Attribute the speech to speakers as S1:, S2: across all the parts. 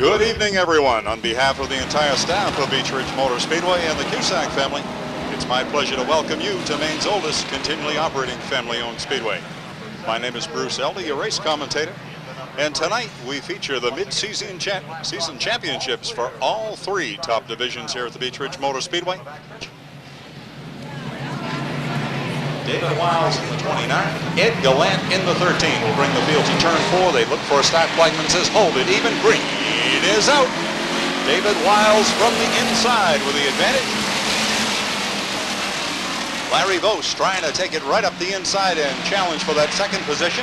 S1: Good evening, everyone. On behalf of the entire staff of Beech Motor Speedway and the Cusack family, it's my pleasure to welcome you to Maine's oldest continually operating family-owned speedway. My name is Bruce Eldy, your race commentator, and tonight we feature the mid-season season championships for all three top divisions here at the Beech Motor Speedway. David Wiles in the 29, Ed Gallant in the 13 will bring the field to turn 4. They look for a start. Flagman says hold it, even green. It is out. David Wiles from the inside with the advantage. Larry Vose trying to take it right up the inside and challenge for that second position.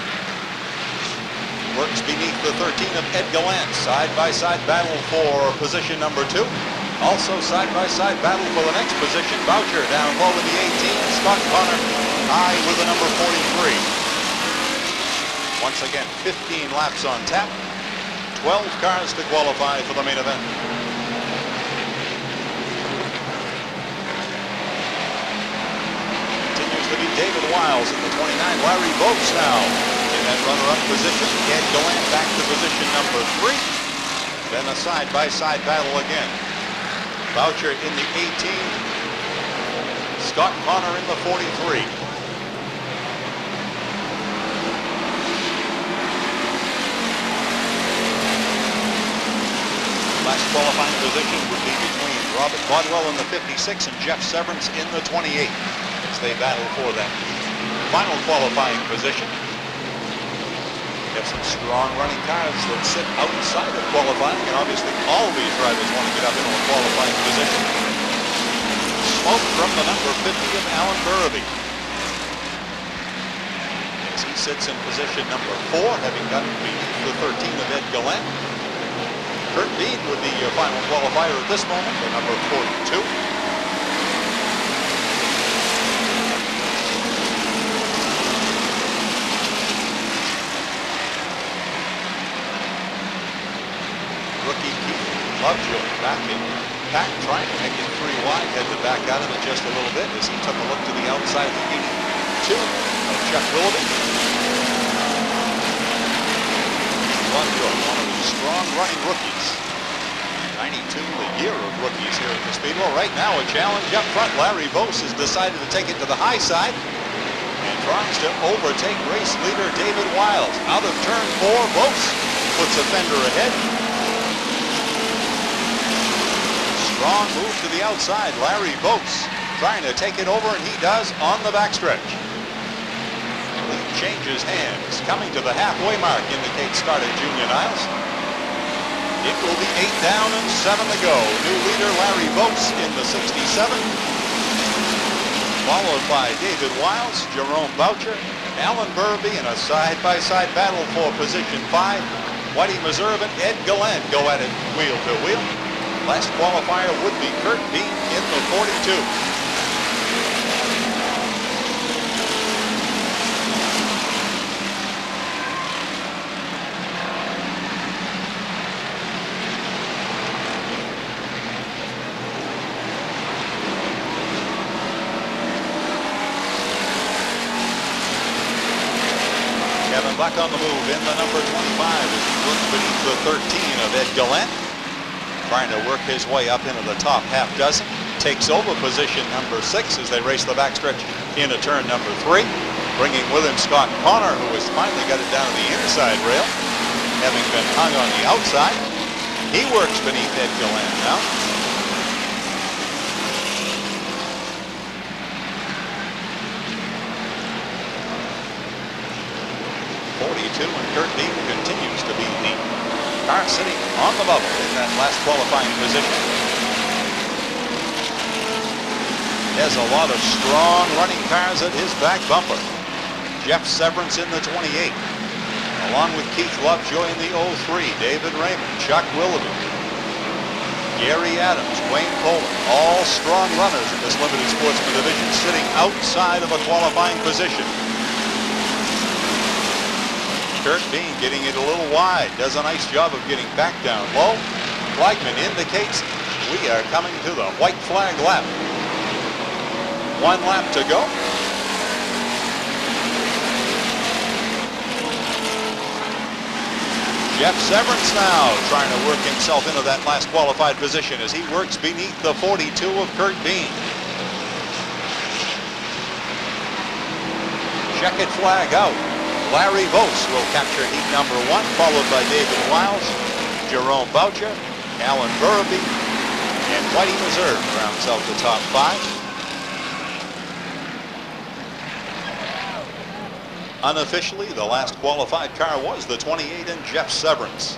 S1: Works beneath the 13 of Ed Gallant. Side-by-side battle for position number 2. Also side-by-side battle for the next position. Boucher down low in the 18. Scott Connor high with the number 43. Once again, 15 laps on tap. 12 cars to qualify for the main event. Continues to be David Wiles in the 29. Larry Vose now in that runner-up position. Ed Gallant back to position number 3. Then a side-by-side battle again. Boucher in the 18. Scott Connor in the 43. Last qualifying position would be between Robert Bodwell in the 56 and Jeff Severance in the 28 as they battle for that final qualifying position. We have some strong running cars that sit outside of qualifying, and obviously all these drivers want to get up into a qualifying position. Smoke from the number 50 of Alan Burraby as he sits in position number 4, having gotten beneath the 13 of Ed Gallant. Kurt Bean would be your final qualifier at this moment, the number 42. Rookie Keith Lovejoy back in pack, trying to make it 3 wide, had to back out of it just a little bit as he took a look to the outside of the 82 of Chuck Willoughby. Lovejoy, one of the strong running rookies. 92, the year of rookies here at the Speedway. Right now a challenge up front. Larry Vose has decided to take it to the high side and tries to overtake race leader David Wiles. Out of turn 4, Vose puts a fender ahead. Strong move to the outside. Larry Vose trying to take it over, and he does on the backstretch. Lead changes hands. Coming to the halfway mark indicates start at Junior Niles. It will be 8 down and 7 to go. New leader Larry Vose in the 67. Followed by David Wiles, Jerome Boucher, Alan Burraby in a side-by-side battle for position 5. Whitey Meserve and Ed Gallant go at it wheel to wheel. Last qualifier would be Kurt Bean in the 42. Kevin Buck on the move in the number 25 as he looks beneath the 13 of Ed Gallant. Trying to work his way up into the top half dozen. Takes over position number 6 as they race the backstretch into turn number 3. Bringing with him Scott Connor, who has finally got it down to the inside rail, having been hung on the outside. He works beneath Ed Gallant now. And Kurt Bean continues to be the car sitting on the bubble in that last qualifying position. He has a lot of strong running cars at his back bumper. Jeff Severance in the 28, along with Keith Lovejoy in the 03, David Raymond, Chuck Willoughby, Gary Adams, Wayne Poland, all strong runners in this limited sportsman division sitting outside of a qualifying position. Kurt Bean getting it a little wide, does a nice job of getting back down low. Flagman indicates we are coming to the white flag lap. 1 lap to go. Jeff Severance now trying to work himself into that last qualified position as he works beneath the 42 of Kurt Bean. Checkered flag out. Larry Vose will capture heat number 1, followed by David Wiles, Jerome Boucher, Alan Burraby, and Whitey Meserve rounds out the top 5. Unofficially, the last qualified car was the 28 in Jeff Severance.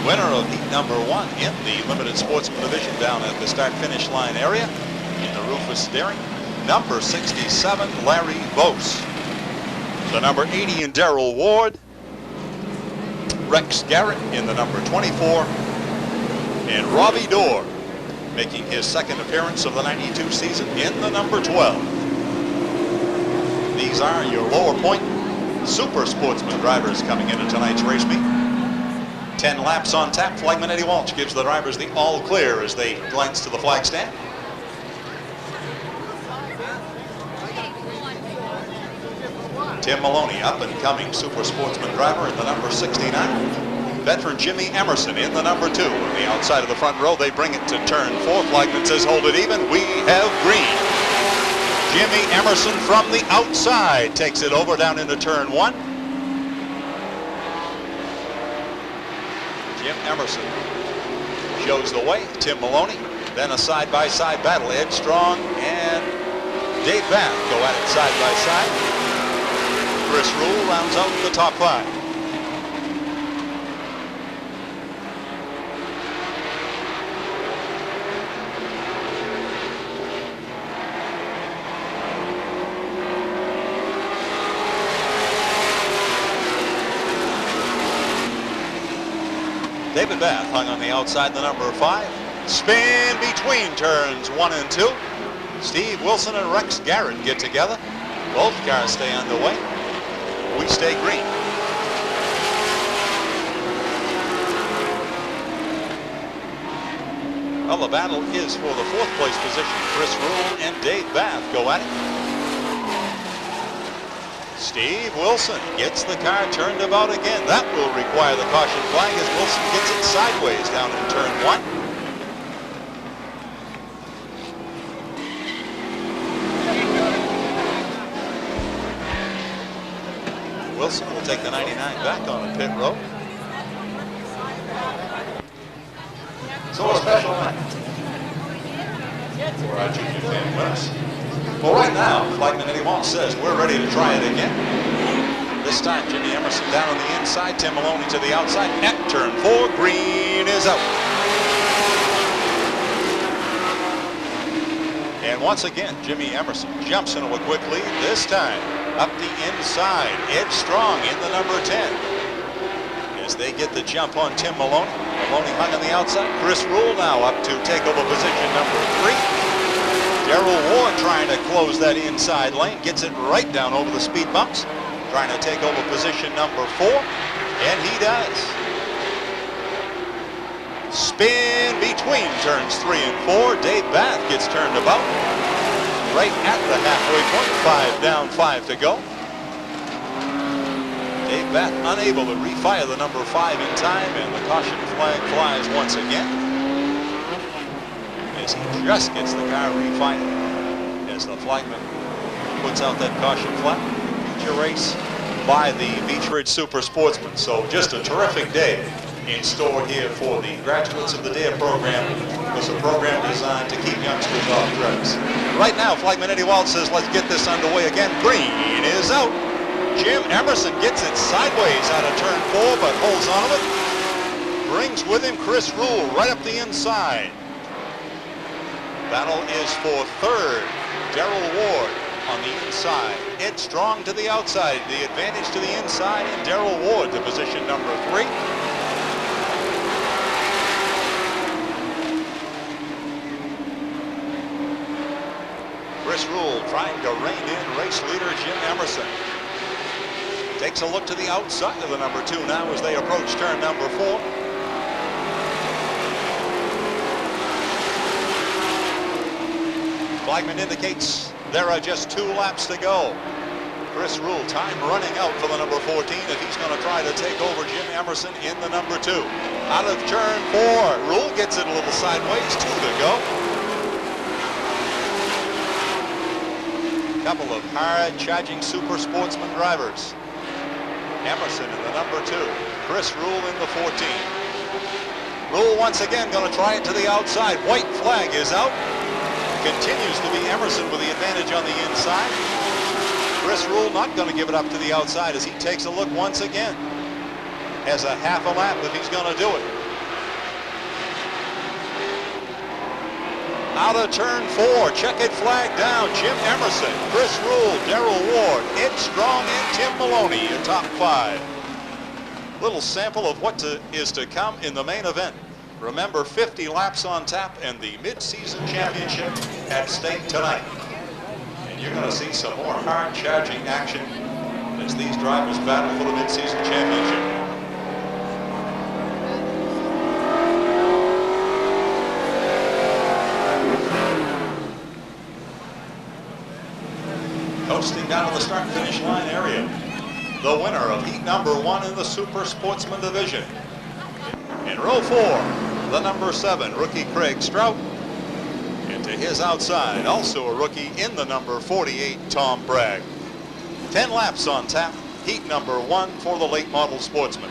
S1: Winner of heat number 1 in the limited sportsman division down at the start-finish line area in the Rufus Dairy, number 67, Larry Vose. The number 80 in Darrell Ward, Rex Garrett in the number 24, and Robbie Dorr making his second appearance of the 92 season in the number 12. These are your lower point super sportsman drivers coming into tonight's race meet. 10 laps on tap. Flagman Eddie Walsh gives the drivers the all clear as they glance to the flag stand. Tim Maloney, up and coming super sportsman driver in the number 69. Veteran Jimmy Emerson in the number 2. On the outside of the front row, they bring it to turn 4. Flagman says, hold it even. We have green. Jimmy Emerson from the outside takes it over down into turn 1. Jim Emerson shows the way. Tim Maloney. Then a side-by-side battle. Ed Strong and Dave Bath go at it side-by-side. Chris Rule rounds out the top 5. David Bath hung on the outside, the number 5. Spin between turns 1 and 2. Steve Wilson and Rex Garrett get together. Both cars stay underway. We stay green. Well, the battle is for the 4th place position. Chris Rule and Dave Bath go at it. Steve Wilson gets the car turned about again. That will require the caution flag as Wilson gets it sideways down in turn 1. Wilson will take the 99 back on the pit road. So a special night for our junior fan winners. Well, right now, Flagman Eddie Walsh says we're ready to try it again. This time, Jimmy Emerson down on the inside, Tim Maloney to the outside. At turn 4, green is out. And once again, Jimmy Emerson jumps into a quick lead. This time, up the inside, Ed Strong in the number 10. As they get the jump on Tim Maloney. Maloney hung on the outside. Chris Rule now up to take over position number 3. Darrell Ward trying to close that inside lane, gets it right down over the speed bumps, trying to take over position number 4, and he does. Spin between turns 3 and 4. Dave Bath gets turned about right at the halfway point. 5 down, 5 to go. Dave Bath unable to refire the number 5 in time, and the caution flag flies once again. As he just gets the car refired as the flagman puts out that caution flag. Future race by the Beech Ridge Super Sportsman. So just a terrific day in store here for the graduates of the DARE program. It was a program designed to keep youngsters off drugs. Right now, Flagman Eddie Walsh says, let's get this underway again. Green is out. Jim Emerson gets it sideways out of turn 4, but holds on to it. Brings with him Chris Rule right up the inside. Battle is for 3rd. Darrell Ward on the inside. Ed Strong to the outside. The advantage to the inside, and Darrell Ward to position number 3. Chris Rule trying to rein in race leader Jim Emerson. Takes a look to the outside of the number 2 now as they approach turn number 4. Flagman indicates there are just 2 laps to go. Chris Rule, time running out for the number 14 if he's going to try to take over Jim Emerson in the number 2. Out of turn 4, Rule gets it a little sideways, 2 to go. Couple of hard charging super sportsman drivers. Emerson in the number 2, Chris Rule in the 14. Rule once again going to try it to the outside. White flag is out. Continues to be Emerson with the advantage on the inside. Chris Rule not going to give it up to the outside as he takes a look once again. Has a half a lap if he's going to do it. Out of turn 4, checkered flag down. Jim Emerson, Chris Rule, Darrell Ward, Ed Strong, and Tim Maloney in top 5. Little sample of what is to come in the main event. Remember, 50 laps on tap and the mid-season championship at stake tonight. And you're going to see some more hard charging action as these drivers battle for the mid-season championship. Coasting down to the start-finish line area. The winner of heat number 1 in the Super Sportsman division. In row 4, the number 7, rookie Craig Strout. And to his outside, also a rookie in the number 48, Tom Bragg. 10 laps on tap, heat number 1 for the late model Sportsman.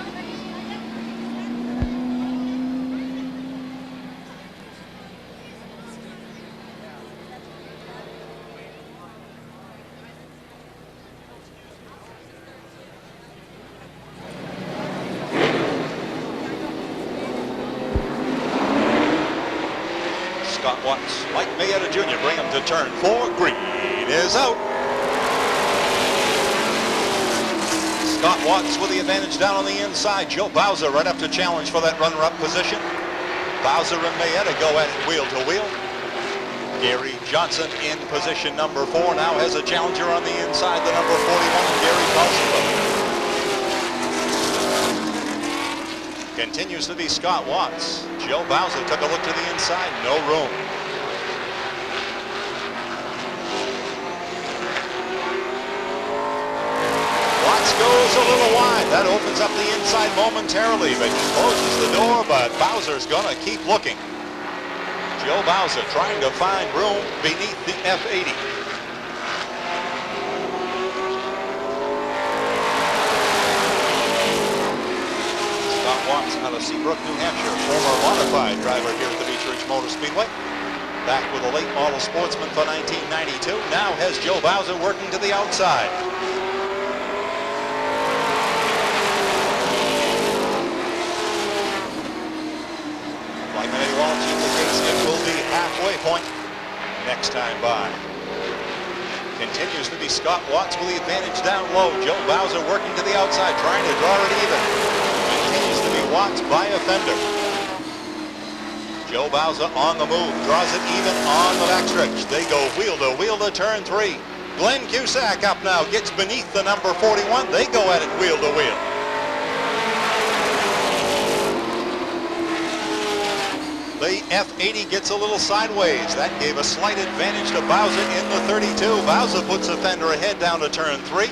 S1: Scott Watts, Mike Mayetta Jr. bring him to turn 4. Green is out. Scott Watts with the advantage down on the inside. Joe Bowser right up to challenge for that runner-up position. Bowser and Mayetta go at it wheel to wheel. Gary Johnson in position number 4 now has a challenger on the inside, the number 41, Gary Bowser. Continues to be Scott Watts. Joe Bowser took a look to the inside, no room. Watts goes a little wide. That opens up the inside momentarily, but he closes the door, but Bowser's gonna keep looking. Joe Bowser trying to find room beneath the F80. Watts out of Seabrook, New Hampshire, former modified driver here at the Beech Motor Speedway. Back with a late model Sportsman for 1992. Now has Joe Bowser working to the outside. Like many Walsh indicates, it will be halfway point next time by. Continues to be Scott Watts with the advantage down low. Joe Bowser working to the outside, trying to draw it even. Continues to be Watts by a fender. Joe Bowser on the move, draws it even on the backstretch. They go wheel to turn 3. Glenn Cusack up now, gets beneath the number 41. They go at it wheel to wheel. The F80 gets a little sideways. That gave a slight advantage to Bowser in the 32. Bowser puts a fender ahead down to turn 3.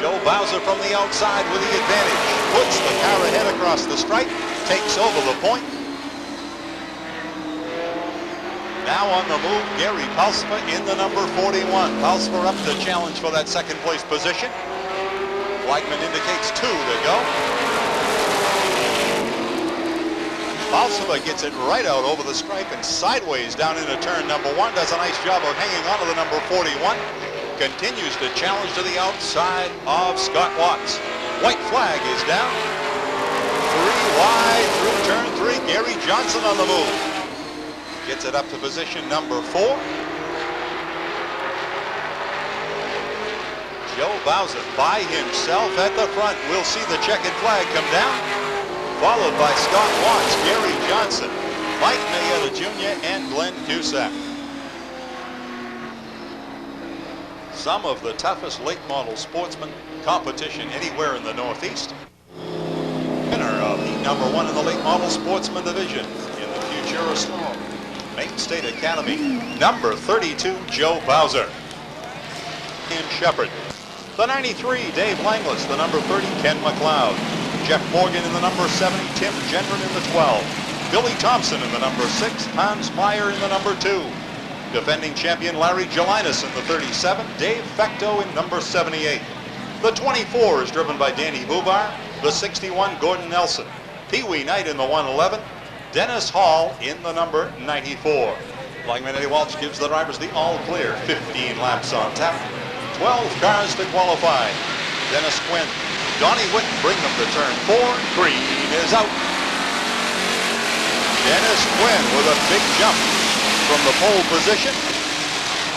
S1: Joe Bowser from the outside with the advantage. Puts the car ahead across the stripe. Takes over the point. Now on the move, Gary Palspa in the number 41. Palspa up to challenge for that second place position. Flagman indicates 2 to go. Palspa gets it right out over the stripe and sideways down into turn number 1. Does a nice job of hanging on to the number 41. Continues to challenge to the outside of Scott Watts. White flag is down. 3 wide through turn 3. Gary Johnson on the move. Gets it up to position number 4. Joe Bowser by himself at the front. We'll see the checkered flag come down. Followed by Scott Watts, Gary Johnson, Mike Mayetta Jr., and Glenn Cusack. Some of the toughest late model sportsman competition anywhere in the Northeast. Winner of heat number 1 in the late model sportsman division in the Futura Storm makes State Academy, number 32, Joe Bowser. Ian Shepard. The 93, Dave Langlis. The number 30, Ken McLeod. Jeff Morgan in the number 70, Tim Genren in the 12. Billy Thompson in the number 6, Hans Meyer in the number 2. Defending champion Larry Gelinas in the 37, Dave Fecto in number 78. The 24 is driven by Danny Bubar. The 61, Gordon Nelson. Pee Wee Knight in the 111. Dennis Hall in the number 94. Flagman Eddie Walsh gives the drivers the all clear. 15 laps on tap. 12 cars to qualify. Dennis Quinn, Donnie Whitten bring them to turn 4. Green is out. Dennis Quinn with a big jump from the pole position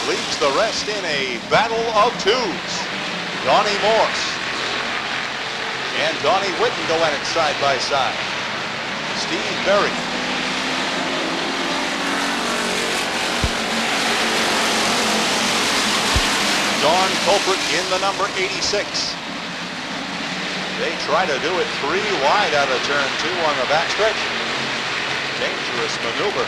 S1: leaves the rest in a battle of twos. Donnie Morse and Donnie Whitten go at it side by side. Steve Berry. Don Culprit in the number 86. They try to do it 3 wide out of turn 2 on the backstretch. Dangerous maneuver.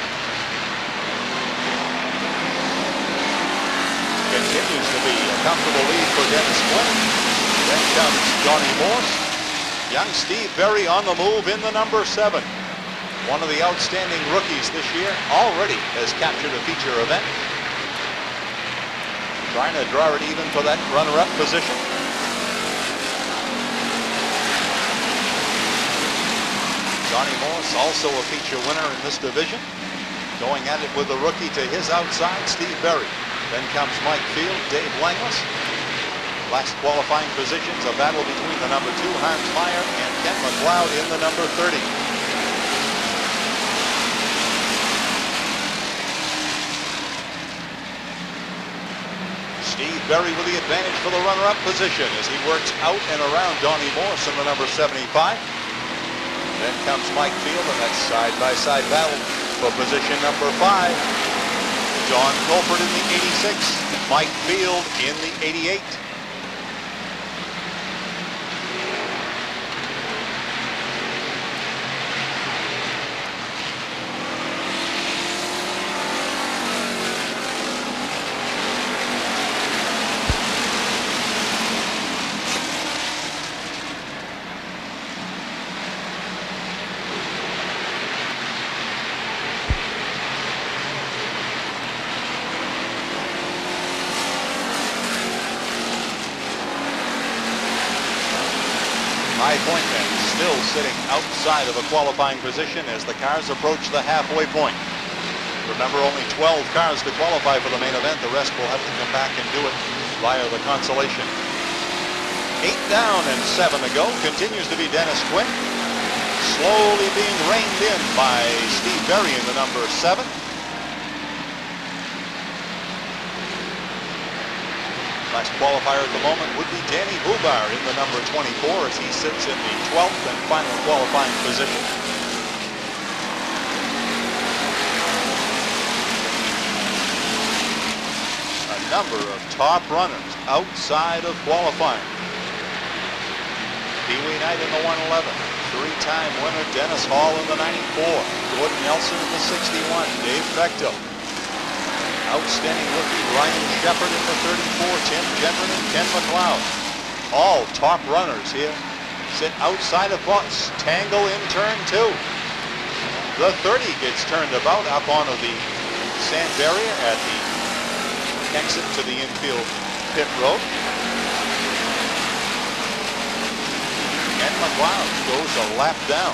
S1: Continues to be a comfortable lead for Dennis Quinn. Then comes Donnie Morse. Young Steve Berry on the move in the number 7. One of the outstanding rookies this year, already has captured a feature event. Trying to draw it even for that runner-up position. Donnie Morse, also a feature winner in this division. Going at it with the rookie to his outside, Steve Berry. Then comes Mike Field, Dave Langlis. Last qualifying positions, a battle between the number 2, Hans Meyer, and Ken McLeod in the number 30. Steve Berry with the advantage for the runner-up position as he works out and around Donnie Morse in the number 75. Then comes Mike Field, and that's side-by-side battle for position number 5. Don Colford in the 86, Mike Field in the 88. High Point men still sitting outside of a qualifying position as the cars approach the halfway point. Remember, only 12 cars to qualify for the main event. The rest will have to come back and do it via the consolation. 8 down and 7 to go. Continues to be Dennis Quinn. Slowly being reined in by Steve Berry in the number 7. Last qualifier at the moment would be Danny Bubar in the number 24 as he sits in the 12th and final qualifying position. A number of top runners outside of qualifying. Pee Wee Knight in the 111. 3-time winner Dennis Hall in the 94. Gordon Nelson in the 61. Dave Fecto. Outstanding rookie Ryan Shepard in the 34, Tim Genren and Ken McLeod. All top runners here sit outside of butts. Tangle in turn 2. The 30 gets turned about up onto the sand barrier at the exit to the infield pit road. Ken McLeod goes a lap down.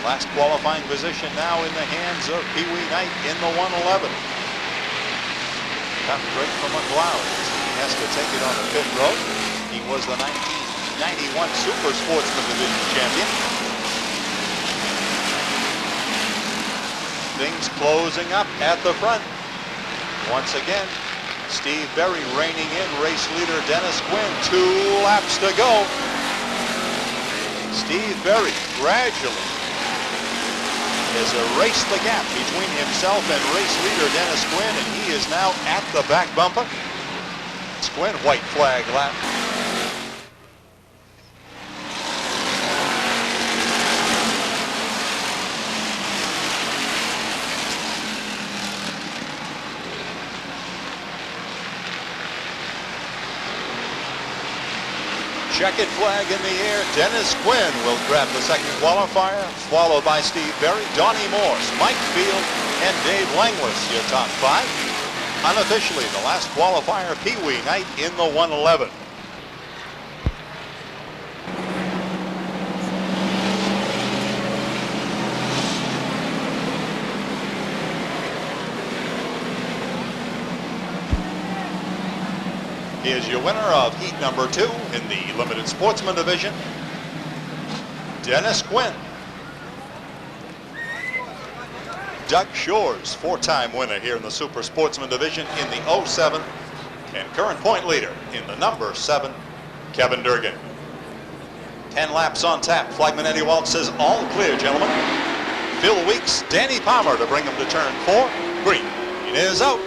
S1: Last qualifying position now in the hands of Pee Wee Knight in the 111. Tough break from McLeod. He has to take it on the pit road. He was the 1991 Super Sportsman Division champion. Things closing up at the front. Once again, Steve Berry reining in race leader Dennis Quinn. 2 laps to go. Steve Berry gradually has erased the gap between himself and race leader Dennis Quinn, and he is now at the back bumper. Quinn, white flag lap. Checkered flag in the air. Dennis Quinn will grab the second qualifier, followed by Steve Berry, Donnie Morse, Mike Field, and Dave Langlis, your top five. Unofficially, the last qualifier, Pee Wee night in the 111. Here's your winner of heat number 2 in the Limited Sportsman division, Dennis Quinn. Doug Shores, 4-time winner here in the Super Sportsman division in the 07, and current point leader in the number 7, Kevin Durgan. 10 laps on tap. Flagman Eddie Waltz says all clear, gentlemen. Phil Weeks, Danny Palmer to bring him to turn 4. Green is out.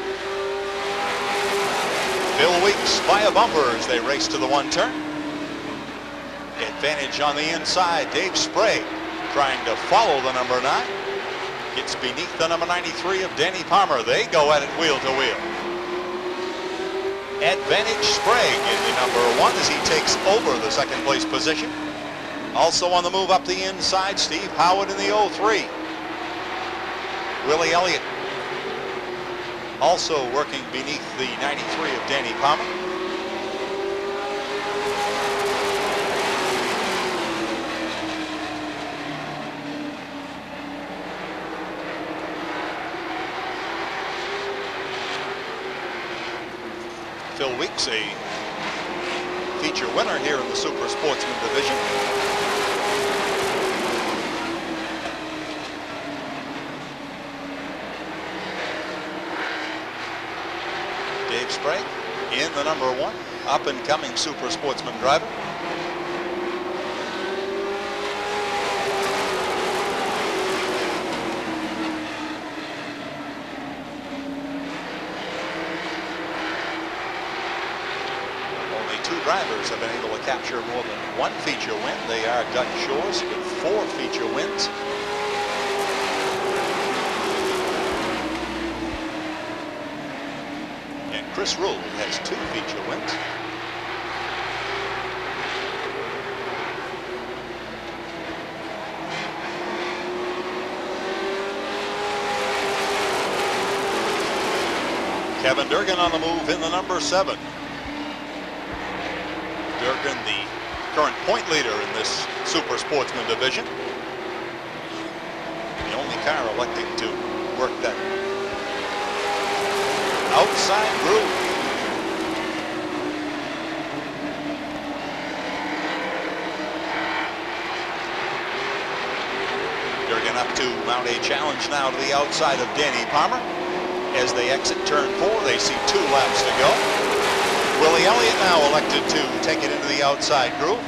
S1: Phil Weeks by a bumper as they race to the 1 turn. Advantage on the inside. Dave Sprague trying to follow the number 9. Gets beneath the number 93 of Danny Palmer. They go at it wheel to wheel. Advantage Sprague in the number 1 as he takes over the second place position. Also on the move up the inside, Steve Howard in the 03. Willie Elliott also working beneath the 93 of Danny Palmer. Phil Weeks, a feature winner here in the Super Sportsman division. Dave Sprague in the number 1, up-and-coming Super Sportsman driver. Only 2 drivers have been able to capture more than 1 feature win. They are Doug Shores with 4 feature wins. Chris Rule has 2 feature wins. Kevin Durgan on the move in the number 7. Durgan, the current point leader in this Super Sportsman division. The only car electing to work that outside groove. Durgan up to mount a challenge now to the outside of Danny Palmer. As they exit turn 4, they see 2 laps to go. Willie Elliott now elected to take it into the outside groove.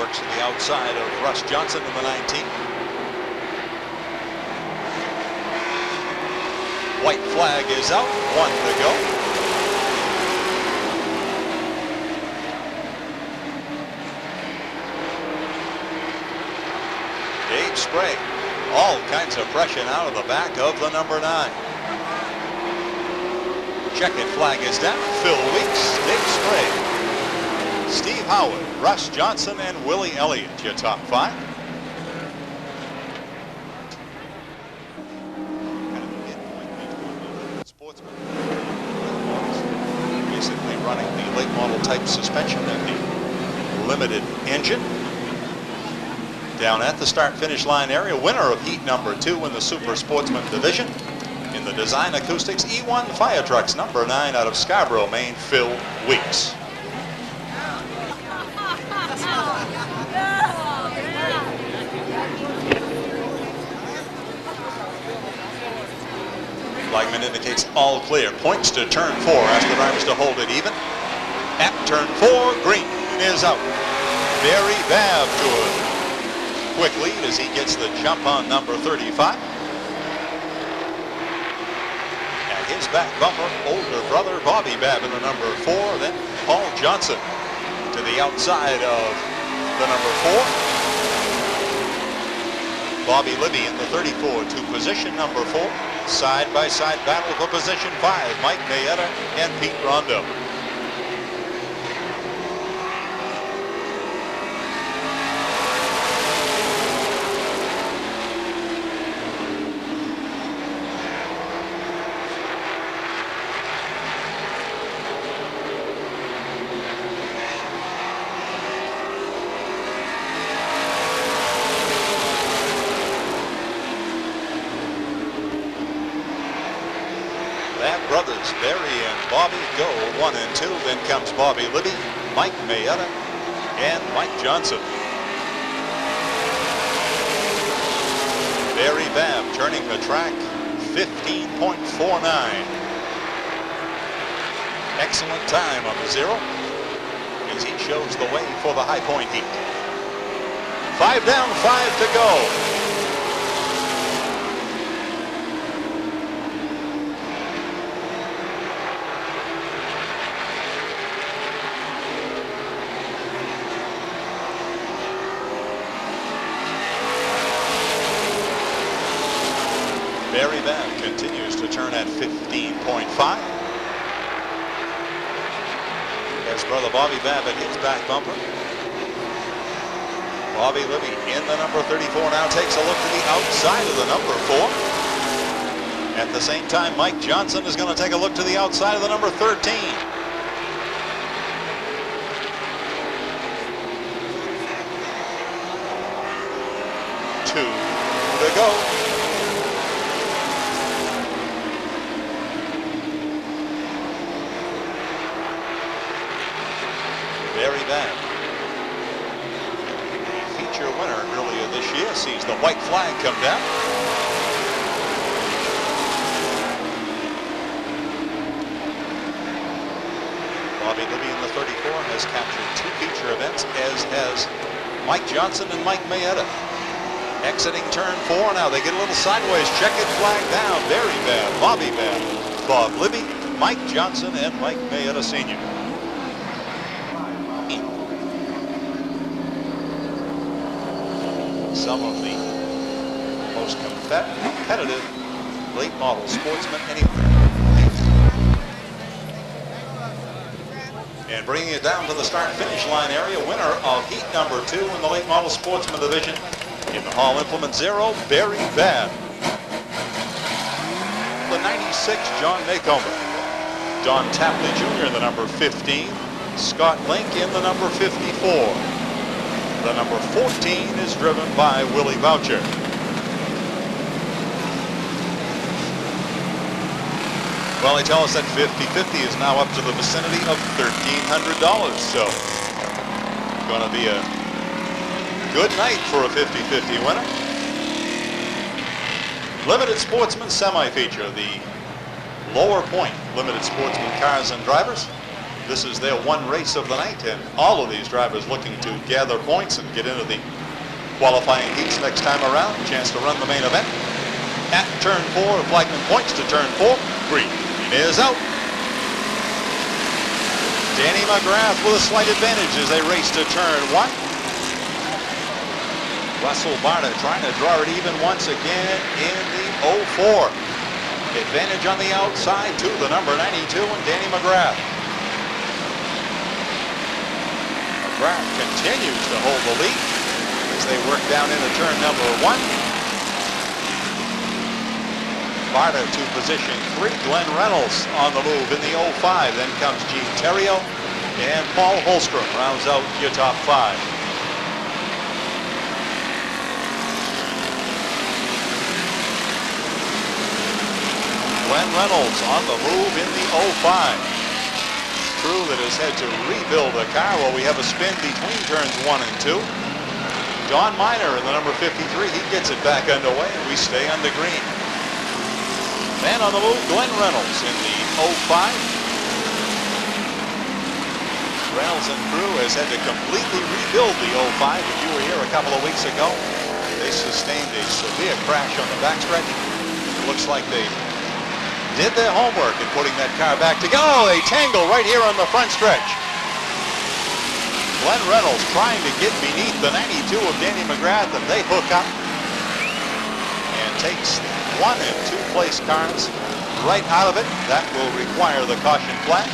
S1: Works to the outside of Russ Johnson in the 19. White flag is out, 1 to go. Dave Sprague, all kinds of pressure out of the back of the number 9. Checkered flag is down. Phil Weeks, Dave Sprague, Steve Howard, Russ Johnson, and Willie Elliott, your top 5. Basically running the late model type suspension and the limited engine. Down at the start finish line area, winner of heat number 2 in the Super Sportsman division in the Design Acoustics E1 Fire Trucks number 9 out of Scarborough, Maine, Phil Weeks. Flagman indicates all clear. Points to turn 4. Asks the drivers to hold it even. At turn 4, green is out. Barry Babb to a quick lead as he gets the jump on number 35. At his back bumper, older brother Bobby Babb in the number 4. Then Paul Johnson to the outside of the number 4. Bobby Libby in the 34 to position number 4. Side-by-side battle for position 5, Mike Mayetta and Pete Rondo. That brothers, Barry and Bobby, go 1 and 2. Then comes Bobby Libby, Mike Mayetta, and Mike Johnson. Barry Babb turning the track, 15.49. Excellent time on the 0 as he shows the way for the High Point heat. 5 down, 5 to go. Barry Babb continues to turn at 15.5. As brother Bobby Babbitt hits back bumper. Bobby Libby in the number 34 now takes a look to the outside of the number 4. At the same time, Mike Johnson is going to take a look to the outside of the number 13. 2 to go. Barry Babb, the feature winner earlier this year, sees the white flag come down. Bobby Libby in the 34 has captured 2 feature events, as has Mike Johnson and Mike Mayetta. Exiting turn 4 now. They get a little sideways. Checkered flag down. Barry Babb, Bobby Babb, Bob Libby, Mike Johnson, and Mike Mayetta Sr. Some of the most competitive late model sportsmen anywhere. And bringing it down to the start-finish line area, winner of heat number 2 in the late model sportsman division in the Hall Implement 0, Barry Babb. The 96, John Maycomber. Don Tapley Jr. in the number 15. Scott Link in the number 54. The number 14 is driven by Willie Boucher. Well, they tell us that 50-50 is now up to the vicinity of $1,300. So, going to be a good night for a 50-50 winner. Limited Sportsman semi-feature, the Lower Point Limited Sportsman cars and drivers. This is their one race of the night, and all of these drivers looking to gather points and get into the qualifying heats next time around. Chance to run the main event. At turn 4, flagman points to turn 4. Green is out. Danny McGrath with a slight advantage as they race to turn 1. Russell Barta trying to draw it even once again in the 04. Advantage on the outside to the number 92 and Danny McGrath. McGrath continues to hold the lead as they work down into turn number 1. Barta to position 3. Glenn Reynolds on the move in the 05. Then comes Gene Terrio and Paul Holstrom rounds out your top 5. Glenn Reynolds on the move in the 05. Crew that has had to rebuild a car while we have a spin between turns 1 and 2. Don Miner in the number 53. He gets it back underway and we stay on the green. Man on the move, Glenn Reynolds in the 05. Reynolds and crew has had to completely rebuild the 05. If you were here a couple of weeks ago, they sustained a severe crash on the backstretch. It looks like they did their homework in putting that car back together. Oh, they tangle right here on the front stretch. Glenn Reynolds trying to get beneath the 92 of Danny McGrath, and they hook up and takes 1 and 2 place cars right out of it. That will require the caution flag.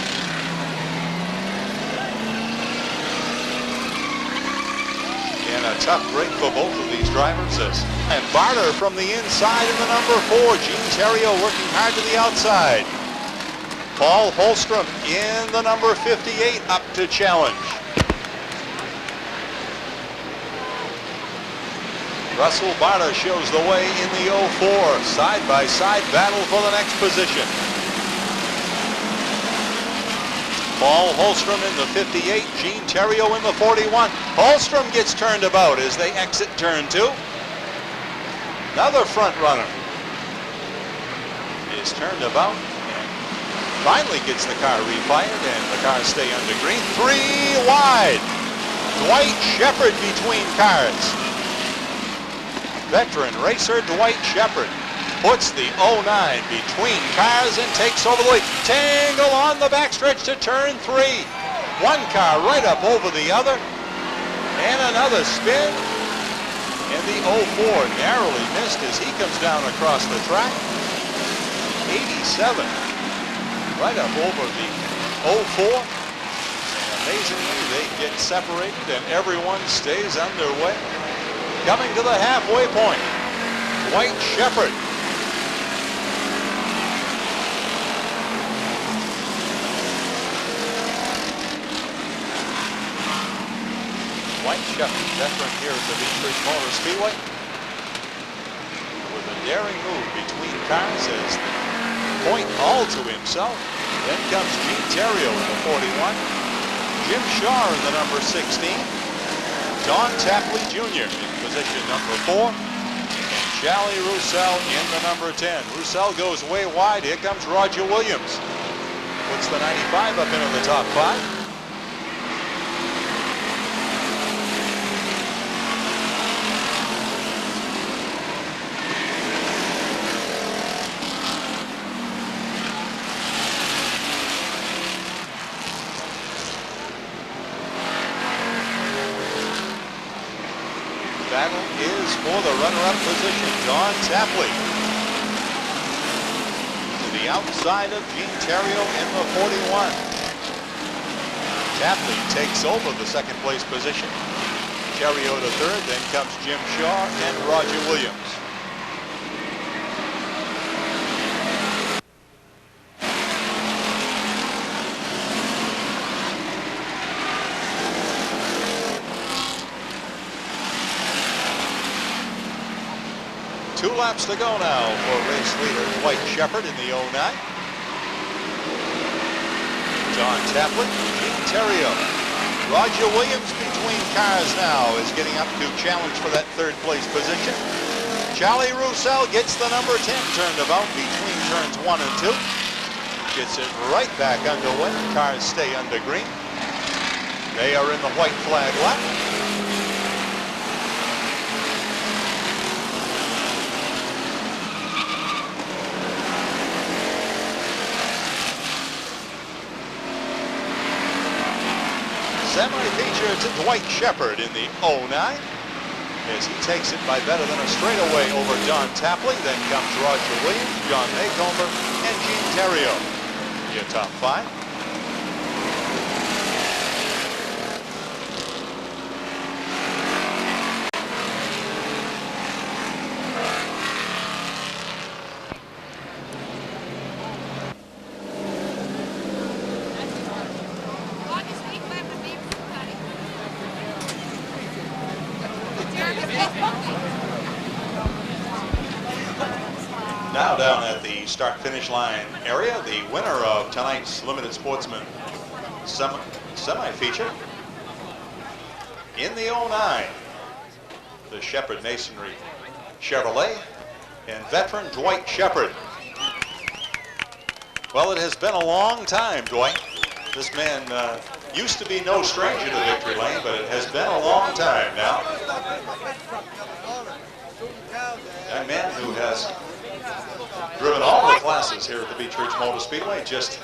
S1: And a tough break for both of these drivers. And Barter from the inside in the number 4. Gene Terrio working hard to the outside. Paul Holstrom in the number 58 up to challenge. Russell Barta shows the way in the 04. Side-by-side battle for the next position. Paul Holstrom in the 58, Gene Terrio in the 41. Holstrom gets turned about as they exit turn 2. Another front runner is turned about and finally gets the car refired, and the cars stay under green. 3 wide. Dwight Shepard between cars. Veteran racer Dwight Shepard puts the 09 between cars and takes over the lead. Tangle on the backstretch to turn 3. One car right up over the other, and another spin. And the 04 narrowly missed as he comes down across the track. 87 right up over the 04. And amazingly, they get separated and everyone stays underway. Coming to the halfway point, Dwight Shepard. Dwight Shepard, veteran here at the Beech Motor Speedway, with a daring move between cars as the point all to himself. Then comes Gene Terrio in the 41, Jim Shaw in the number 16, Don Tapley Jr. in position number 4, and Charlie Roussel in the number 10. Roussel goes way wide. Here comes Roger Williams. Puts the 95 up into the top 5. Battle is for the runner-up position, Don Tapley. To the outside of Gene Terrio in the 41. Tapley takes over the second place position. Terrio to third, then comes Jim Shaw and Roger Williams. Two laps to go now for race leader Dwight Shepard in the 09. Don Tapley, Gene Terrio. Roger Williams between cars now is getting up to challenge for that third place position. Charlie Roussel gets the number 10 turned about between turns 1 and 2. Gets it right back underway. Cars stay under green. They are in the white flag lap. Semi-feature to Dwight Shepard in the 09 as he takes it by better than a straightaway over Don Tapley. Then comes Roger Williams, John Maycomber, and Gene Terrio. Your top 5. Now down at the start-finish line area, the winner of tonight's Limited Sportsman semi-feature in the 09, the Shepard Masonry Chevrolet, and veteran Dwight Shepard. Well, it has been a long time, Dwight. This man used to be no stranger to victory lane, but it has been a long time now. A man who has driven all the classes here at the Beech Motor Speedway, just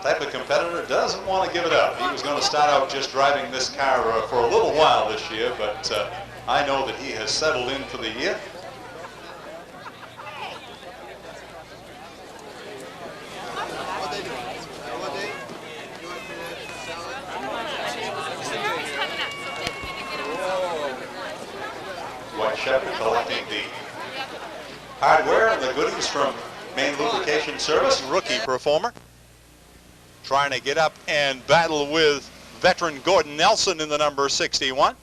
S1: type of competitor doesn't want to give it up. He was going to start out just driving this car for a little while this year, but I know that he has settled in for the year. Dwight Shepard collecting the hardware and the goodies from Main Lubrication Service. Rookie performer trying to get up and battle with veteran Gordon Nelson in the number 61.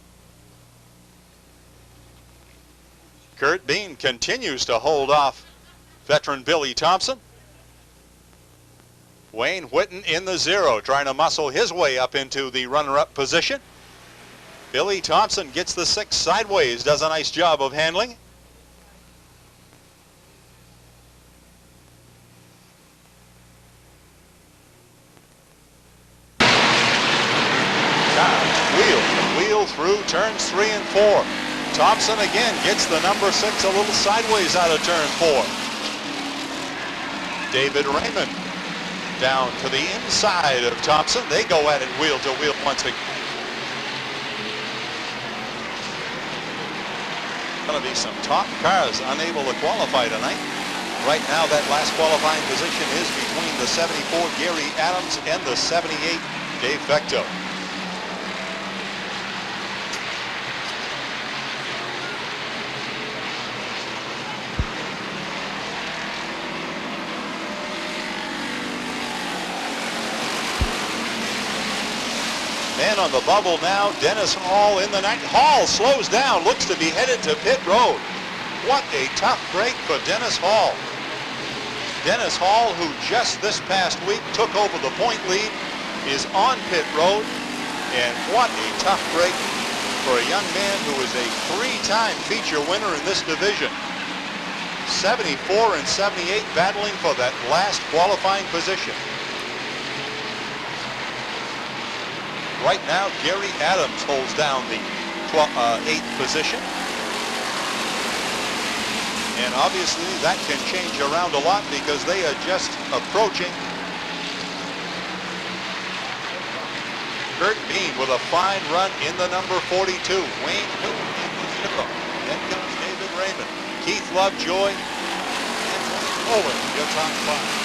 S1: Kurt Bean continues to hold off veteran Billy Thompson. Wayne Whitten in the 0, trying to muscle his way up into the runner-up position. Billy Thompson gets the 6 sideways, does a nice job of handling. Wheel through turns 3 and 4. Thompson again gets the number 6 a little sideways out of turn 4. David Raymond down to the inside of Thompson. They go at it wheel to wheel once again. Going to be some top cars unable to qualify tonight. Right now that last qualifying position is between the 74 Gary Adams and the 78 Dave Vecto. Man on the bubble now, Dennis Hall in the night. Hall slows down, looks to be headed to pit road. What a tough break for Dennis Hall. Dennis Hall, who just this past week took over the point lead, is on pit road. And what a tough break for a young man who is a 3-time feature winner in this division. 74 and 78 battling for that last qualifying position. Right now, Gary Adams holds down the 8th position. And obviously that can change around a lot because they are just approaching. Kurt Bean with a fine run in the number 42. Wayne Whitten in the 0. Then comes David Raymond. Keith Lovejoy and Owen, your top 5.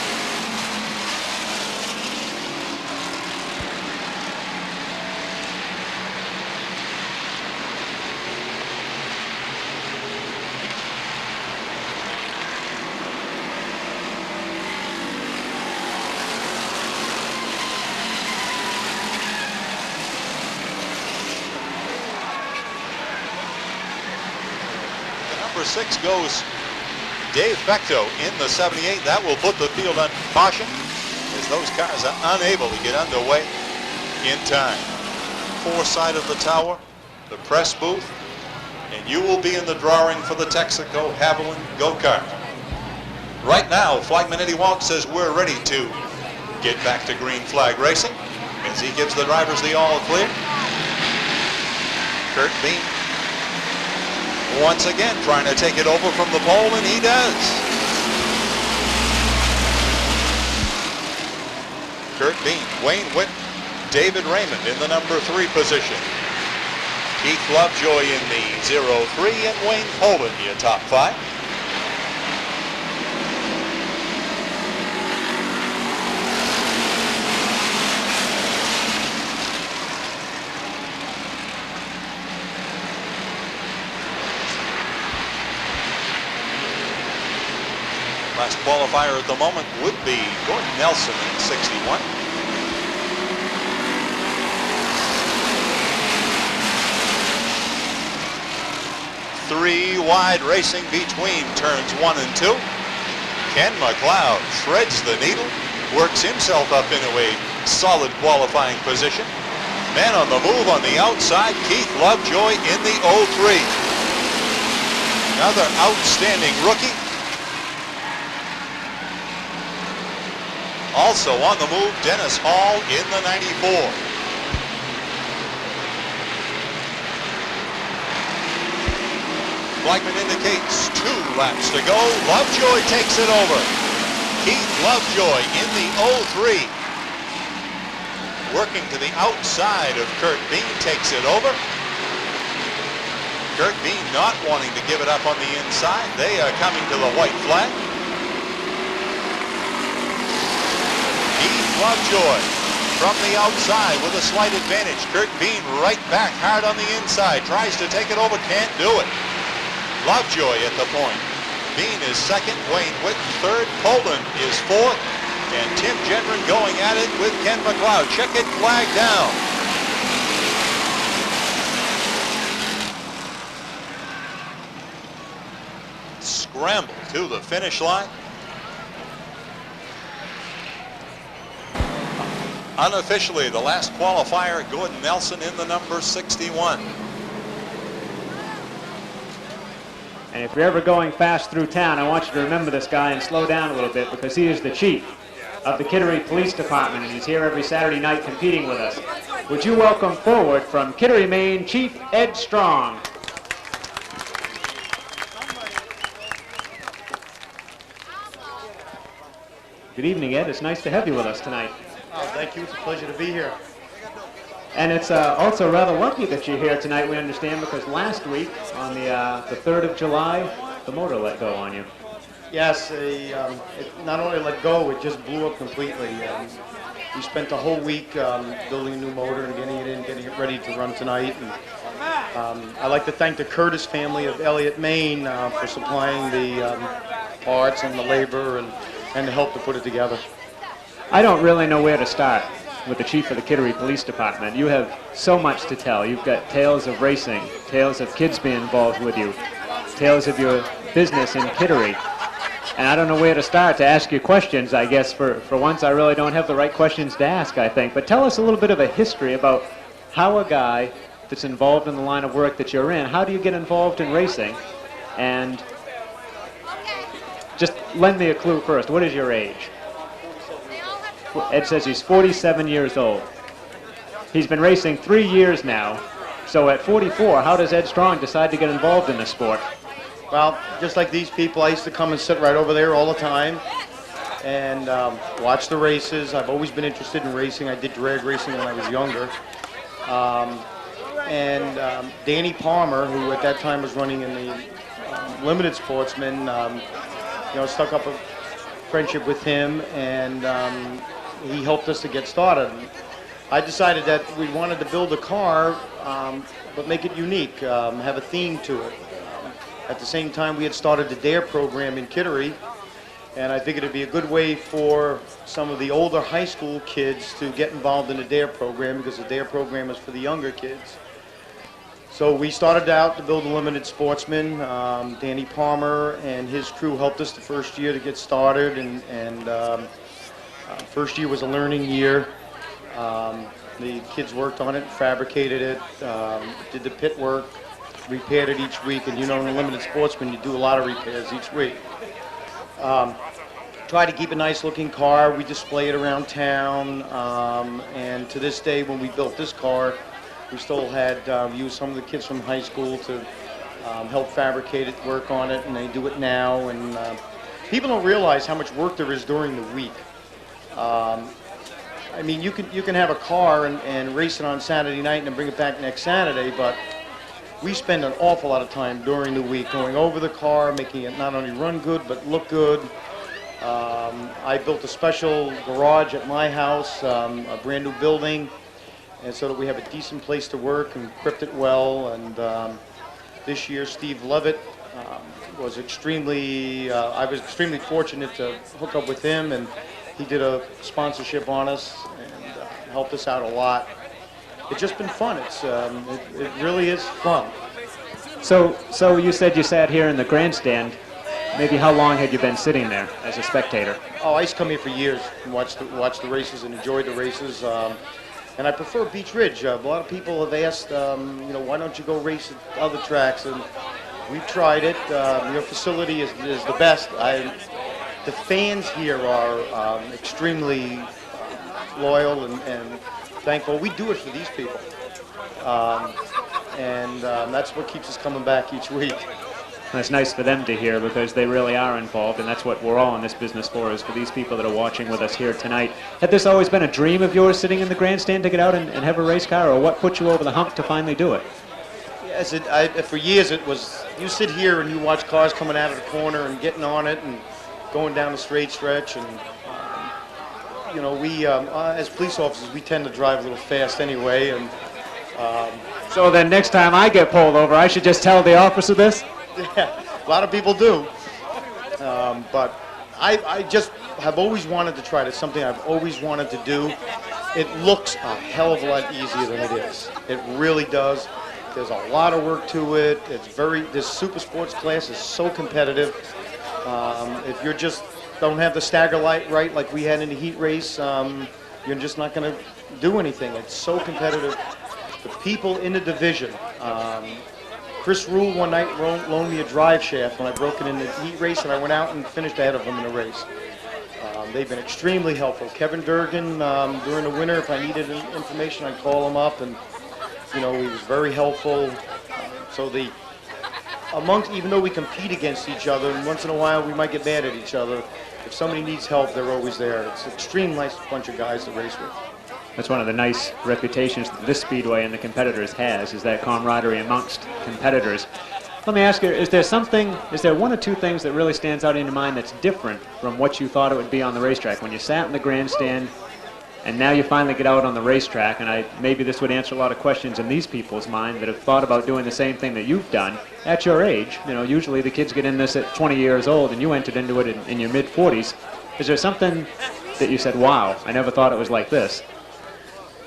S1: Number 6 goes Dave Vecto in the 78. That will put the field on caution as those cars are unable to get underway in time. 4 side of the tower, the press booth, and you will be in the drawing for the Texaco Haviland go-kart. Right now, Flagman Eddie Walk says we're ready to get back to green flag racing as he gives the drivers the all clear. Kurt Bean once again trying to take it over from the pole, and he does. Kurt Bean, Wayne Whitten, David Raymond in the number 3 position. Keith Lovejoy in the 0-3, and Wayne Poland, your top 5. Last qualifier at the moment would be Gordon Nelson in 61. Three wide racing between turns 1 and 2. Ken McLeod threads the needle, works himself up into a solid qualifying position. Man on the move on the outside, Keith Lovejoy in the 0-3. Another outstanding rookie. Also on the move, Dennis Hall in the 94. Blackman indicates 2 laps to go. Lovejoy takes it over. Keith Lovejoy in the 0-3. Working to the outside of Kurt Bean, takes it over. Kurt Bean not wanting to give it up on the inside. They are coming to the white flag. Lovejoy from the outside with a slight advantage. Kurt Bean right back hard on the inside. Tries to take it over, can't do it. Lovejoy at the point. Bean is 2nd, Wayne Whitten 3rd, Poland is 4th, and Tim Gendron going at it with Ken McLeod. Checkered flag down. Scramble to the finish line. Unofficially, the last qualifier, Gordon Nelson in the number 61.
S2: And if you're ever going fast through town, I want you to remember this guy and slow down a little bit, because he is the chief of the Kittery Police Department, and he's here every Saturday night competing with us. Would you welcome forward from Kittery, Maine, Chief Ed Strong. Good evening, Ed. It's nice to have you with us tonight.
S3: Oh, thank you. It's a pleasure to be here.
S2: And it's also rather lucky that you're here tonight, we understand, because last week, on the 3rd of July, the motor let go on you.
S3: Yes, it not only let go, it just blew up completely. We spent the whole week building a new motor and getting it in, getting it ready to run tonight. And I'd like to thank the Curtis family of Elliott, Maine for supplying the parts and the labor and the help to put it together.
S2: I don't really know where to start with the chief of the Kittery Police Department. You have so much to tell. You've got tales of racing, tales of kids being involved with you, tales of your business in Kittery. And I don't know where to start to ask you questions. I guess for once I really don't have the right questions to ask, I think. But tell us a little bit of a history about how a guy that's involved in the line of work that you're in, how do you get involved in racing? And just lend me a clue first. What is your age? Ed says he's 47 years old. He's been racing 3 years now. So at 44, how does Ed Strong decide to get involved in this sport?
S3: Well, just like these people, I used to come and sit right over there all the time and watch the races. I've always been interested in racing. I did drag racing when I was younger. Danny Palmer, who at that time was running in the limited Sportsman, stuck up a friendship with him, and he helped us to get started. I decided that we wanted to build a car, but make it unique, have a theme to it. At the same time, we had started the DARE program in Kittery, and I figured it'd be a good way for some of the older high school kids to get involved in the DARE program, because the DARE program is for the younger kids. So we started out to build a limited Sportsman. Danny Palmer and his crew helped us the first year to get started, and first year was a learning year. The kids worked on it, fabricated it, did the pit work, repaired it each week, and in a limited Sportsman you do a lot of repairs each week. Try to keep a nice looking car. We display it around town, and to this day when we built this car, we still had used some of the kids from high school to help fabricate it, work on it, and they do it now. And people don't realize how much work there is during the week. I mean, you can have a car and race it on Saturday night and then bring it back next Saturday, but we spend an awful lot of time during the week going over the car, making it not only run good but look good. I built a special garage at my house, a brand new building, and so that we have a decent place to work and equipped it well. And this year, Steve Levitt was I was extremely fortunate to hook up with him, and he did a sponsorship on us and helped us out a lot. It's just been fun. It really is fun.
S2: So you said you sat here in the grandstand. Maybe how long had you been sitting there as a spectator?
S3: Oh, I used to come here for years and watch the races and enjoy the races. And I prefer Beech Ridge. A lot of people have asked, why don't you go race at other tracks? And we've tried it. Your facility is the best. The fans here are extremely loyal and thankful. We do it for these people. That's what keeps us coming back each week.
S2: That's nice for them to hear, because they really are involved, and that's what we're all in this business for, is for these people that are watching with us here tonight. Had this always been a dream of yours, sitting in the grandstand to get out and have a race car, or what put you over the hump to finally do it?
S3: Yes, for years it was, you sit here and you watch cars coming out of the corner and getting on it and going down the straight stretch, and we as police officers, we tend to drive a little fast anyway, and
S2: so then next time I get pulled over, I should just tell the officer this?
S3: Yeah, a lot of people do, but I just have always wanted to try it. It's something I've always wanted to do. It looks a hell of a lot easier than it is. It really does. There's a lot of work to it. This super sports class is so competitive. If you just don't have the stagger light right like we had in the heat race, you're just not going to do anything. It's so competitive. The people in the division. Chris Rule one night loaned me a drive shaft when I broke it in the heat race, and I went out and finished ahead of him in the race. They've been extremely helpful. Kevin Durgan, during the winter, if I needed information, I'd call him up, and he was very helpful. Even though we compete against each other, and once in a while we might get mad at each other, if somebody needs help, they're always there. It's an extremely nice bunch of guys to race with.
S2: That's one of the nice reputations that this Speedway and the competitors has, is that camaraderie amongst competitors. Let me ask you, is there one or two things that really stands out in your mind that's different from what you thought it would be on the racetrack? When you sat in the grandstand and now you finally get out on the racetrack, and maybe this would answer a lot of questions in these people's mind that have thought about doing the same thing that you've done at your age. Usually the kids get in this at 20 years old, and you entered into it in your mid-40s. Is there something that you said, wow, I never thought it was like this?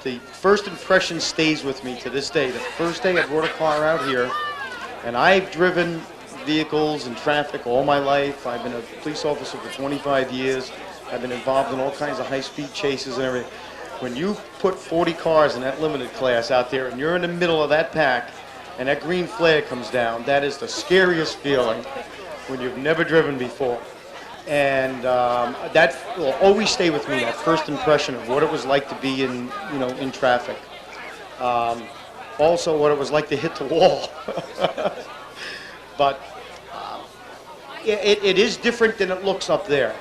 S3: The first impression stays with me to this day. The first day I brought a car out here, and I've driven vehicles and traffic all my life. I've been a police officer for 25 years. I've been involved in all kinds of high-speed chases and everything. When you put 40 cars in that limited class out there, and you're in the middle of that pack, and that green flag comes down, that is the scariest feeling when you've never driven before. And that will always stay with me, that first impression of what it was like to be in traffic. Also, what it was like to hit the wall. But it is different than it looks up there.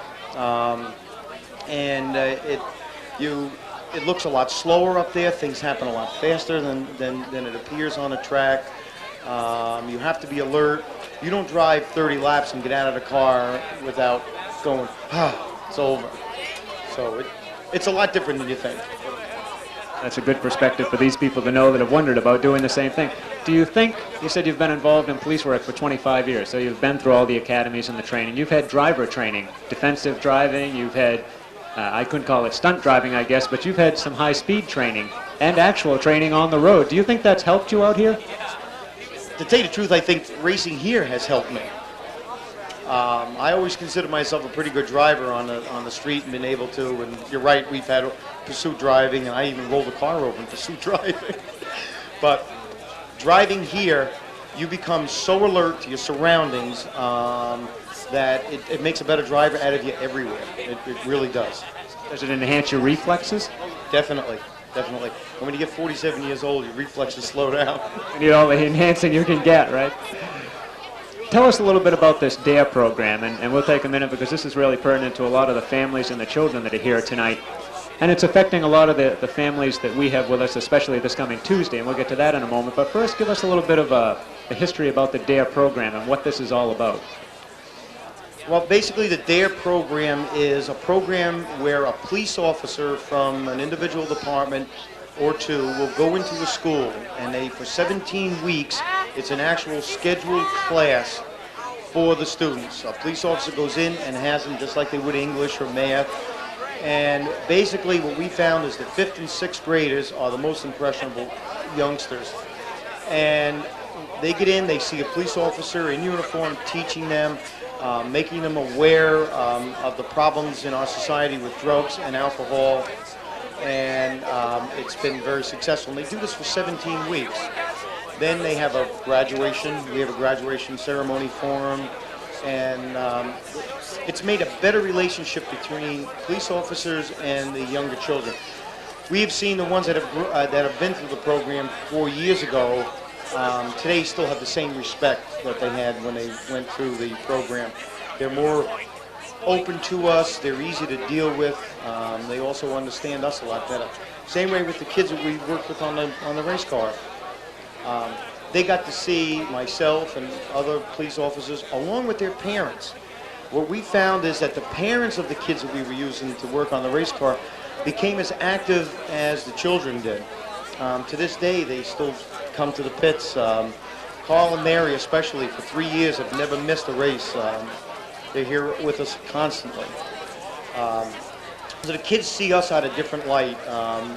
S3: It looks a lot slower up there. Things happen a lot faster than it appears on a track. You have to be alert. You don't drive 30 laps and get out of the car without going, it's over. So it's a lot different than you think.
S2: That's a good perspective for these people to know that have wondered about doing the same thing. Do you think, you said you've been involved in police work for 25 years, so you've been through all the academies and the training. You've had driver training, defensive driving, you've had, I couldn't call it stunt driving, I guess, but you've had some high-speed training and actual training on the road. Do you think that's helped you out here?
S3: To tell you the truth, I think racing here has helped me. I always consider myself a pretty good driver on the street and been able to, and you're right, we've had pursuit driving, and I even rolled a car over in pursuit driving. But driving here, you become so alert to your surroundings that it makes a better driver out of you everywhere. It really does.
S2: Does it enhance your reflexes?
S3: Definitely. Definitely. And when you get 47 years old, your reflexes slow down.
S2: You need all the enhancing you can get, right? Tell us a little bit about this DARE program, and we'll take a minute because this is really pertinent to a lot of the families and the children that are here tonight. And it's affecting a lot of the families that we have with us, especially this coming Tuesday, and we'll get to that in a moment. But first, give us a little bit of a history about the DARE program and what this is all about.
S3: Well, basically the DARE program is a program where a police officer from an individual department or two will go into a school, and for 17 weeks, it's an actual scheduled class for the students. A police officer goes in and has them just like they would English or math. And basically what we found is that 5th and 6th graders are the most impressionable youngsters. And they get in, they see a police officer in uniform teaching them, making them aware of the problems in our society with drugs and alcohol. And it's been very successful. And they do this for 17 weeks. Then they have a graduation. We have a graduation ceremony for them. And it's made a better relationship between police officers and the younger children. We have seen the ones that have been through the program 4 years ago today still have the same respect that they had when they went through the program. They're more open to us. They're easy to deal with. They also understand us a lot better. Same way with the kids that we worked with on the race car. They got to see myself and other police officers along with their parents. What we found is that the parents of the kids that we were using to work on the race car became as active as the children did. To this day, they still come to the pits. Carl and Mary, especially, for 3 years, have never missed a race. They're here with us constantly. So the kids see us out of a different light.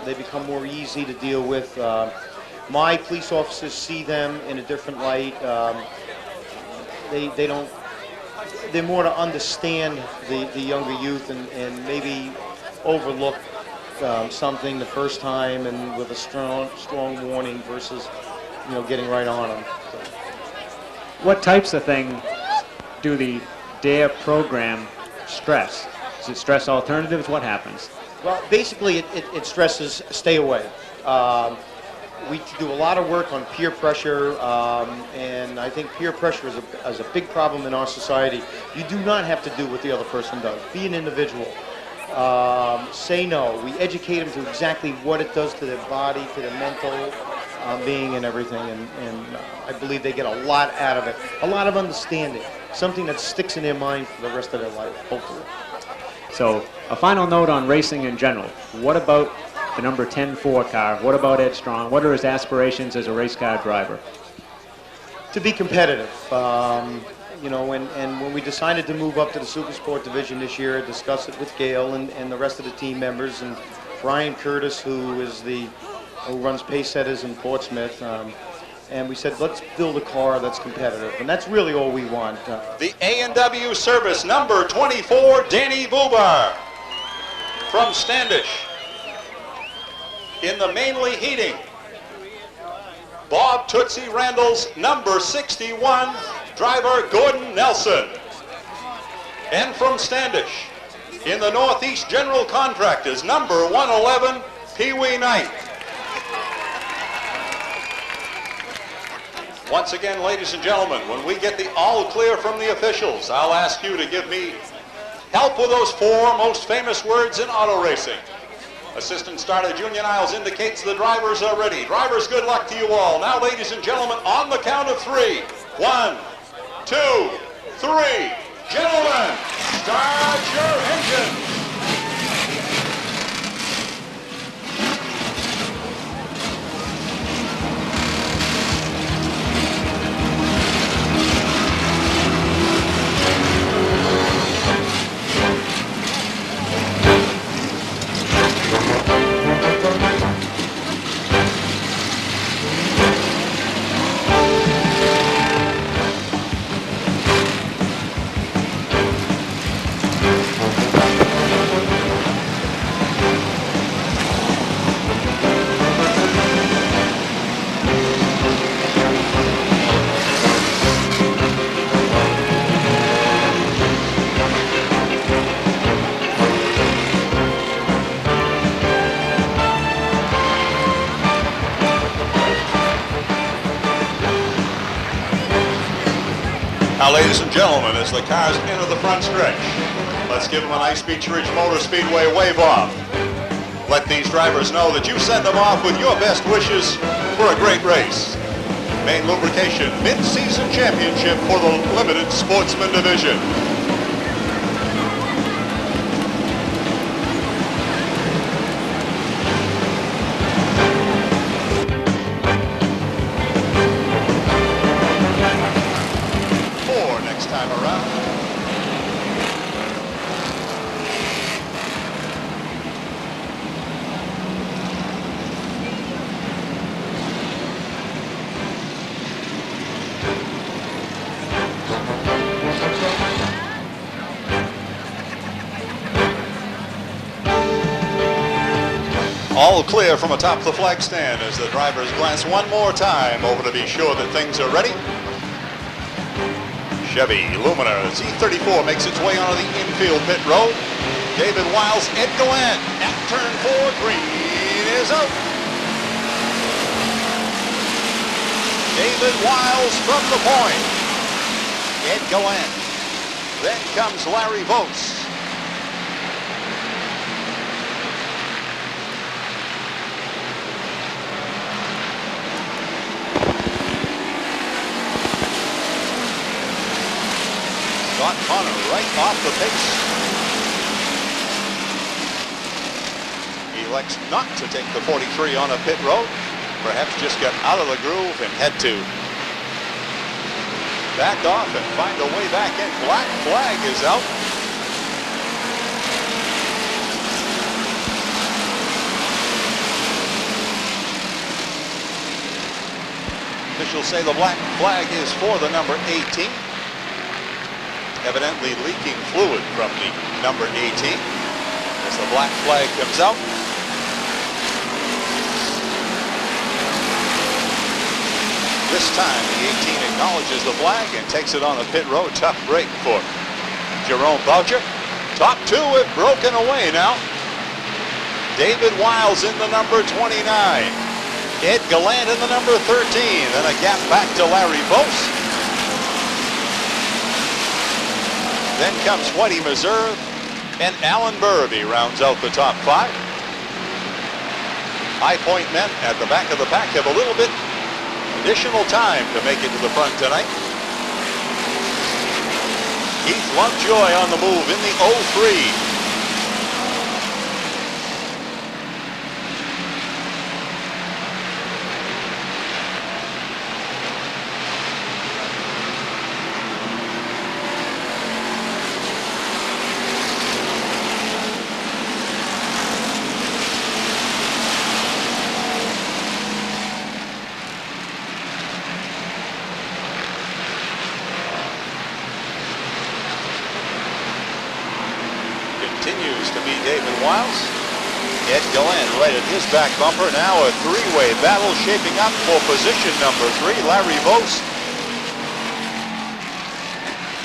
S3: They become more easy to deal with. My police officers see them in a different light. They're more to understand the younger youth and maybe overlook something the first time and with a strong warning versus, getting right on them. So.
S2: What types of things do the DARE program stress? Is it stress alternatives? What happens?
S3: Well, basically, it stresses stay away. We do a lot of work on peer pressure, and I think peer pressure is a big problem in our society. You do not have to do what the other person does. Be an individual. Say no. We educate them to exactly what it does to their body, to their mental being and everything, and I believe they get a lot out of it. A lot of understanding. Something that sticks in their mind for the rest of their life, hopefully.
S2: So, a final note on racing in general. What about the number 10-4 car? What about Ed Strong? What are his aspirations as a race car driver?
S3: To be competitive. And when we decided to move up to the Super Sport division this year, discuss it with Gail and the rest of the team members, and Brian Curtis, who runs pace setters in Portsmouth, and we said, let's build a car that's competitive, and that's really all we want.
S1: The A&W service, number 24, Danny Bubar from Standish. In the mainly heating, Bob Tootsie Randall's number 61, driver Gordon Nelson. And from Standish, in the Northeast General Contractors, number 111, Pee Wee Knight. Once again, ladies and gentlemen, when we get the all clear from the officials, I'll ask you to give me help with those 4 most famous words in auto racing. Assistant starter Junior Niles indicates the drivers are ready. Drivers, good luck to you all. Now, ladies and gentlemen, on the count of 3. 1, 2, 3. Gentlemen, start your engines. Now, ladies and gentlemen, as the cars enter the front stretch, let's give them a nice Beech Ridge Motor Speedway wave off. Let these drivers know that you send them off with your best wishes for a great race. Main lubrication, mid-season championship for the limited Sportsman division. Time around. All clear from atop the flag stand as the drivers glance one more time over to be sure that things are ready. Chevy Lumina Z34 makes its way onto the infield pit road. David Wiles, Ed Gallant at turn 4, green is out. David Wiles from the point. Ed Gallant. Then comes Larry Votes. Scott Connor right off the pace. He elects not to take the 43 on a pit road. Perhaps just get out of the groove and head to. Back off and find a way back in. Black flag is out. Officials say the black flag is for the number 18. Evidently leaking fluid from the number 18 as the black flag comes out. This time the 18 acknowledges the flag and takes it on the pit road. Tough break for Jerome Boucher. Top two have broken away now. David Wiles in the number 29. Ed Gallant in the number 13. Then a gap back to Larry Bose. Then comes Whitey Meserve, and Alan Burby rounds out the top five. High Point men at the back of the pack have a little bit additional time to make it to the front tonight. Keith Lovejoy on the move in the 03. Continues to be David Wiles. Ed Gallant right at his back bumper. Now a three-way battle shaping up for position number 3. Larry Bose,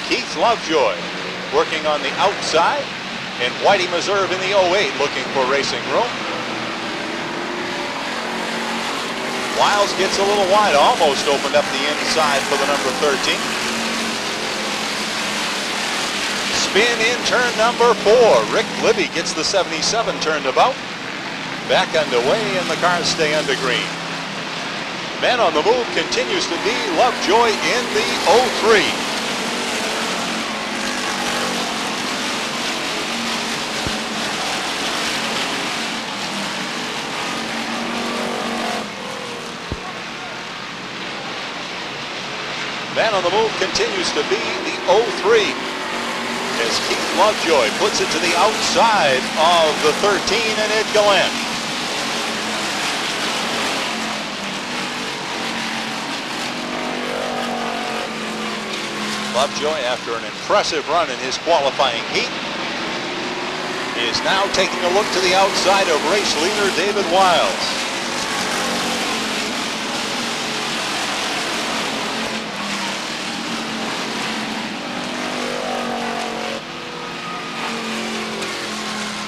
S1: Keith Lovejoy working on the outside, and Whitey Meserve in the 08 looking for racing room. Wiles gets a little wide, almost opened up the inside for the number 13. Spin in turn number 4. Rick Libby gets the 77 turned about. Back underway, and the cars stay under green. Men on the move continues to be Lovejoy in the 03. Man on the move continues to be the 03. As Keith Lovejoy puts it to the outside of the 13 and Ed Gallant. Lovejoy, after an impressive run in his qualifying heat, is now taking a look to the outside of race leader David Wiles.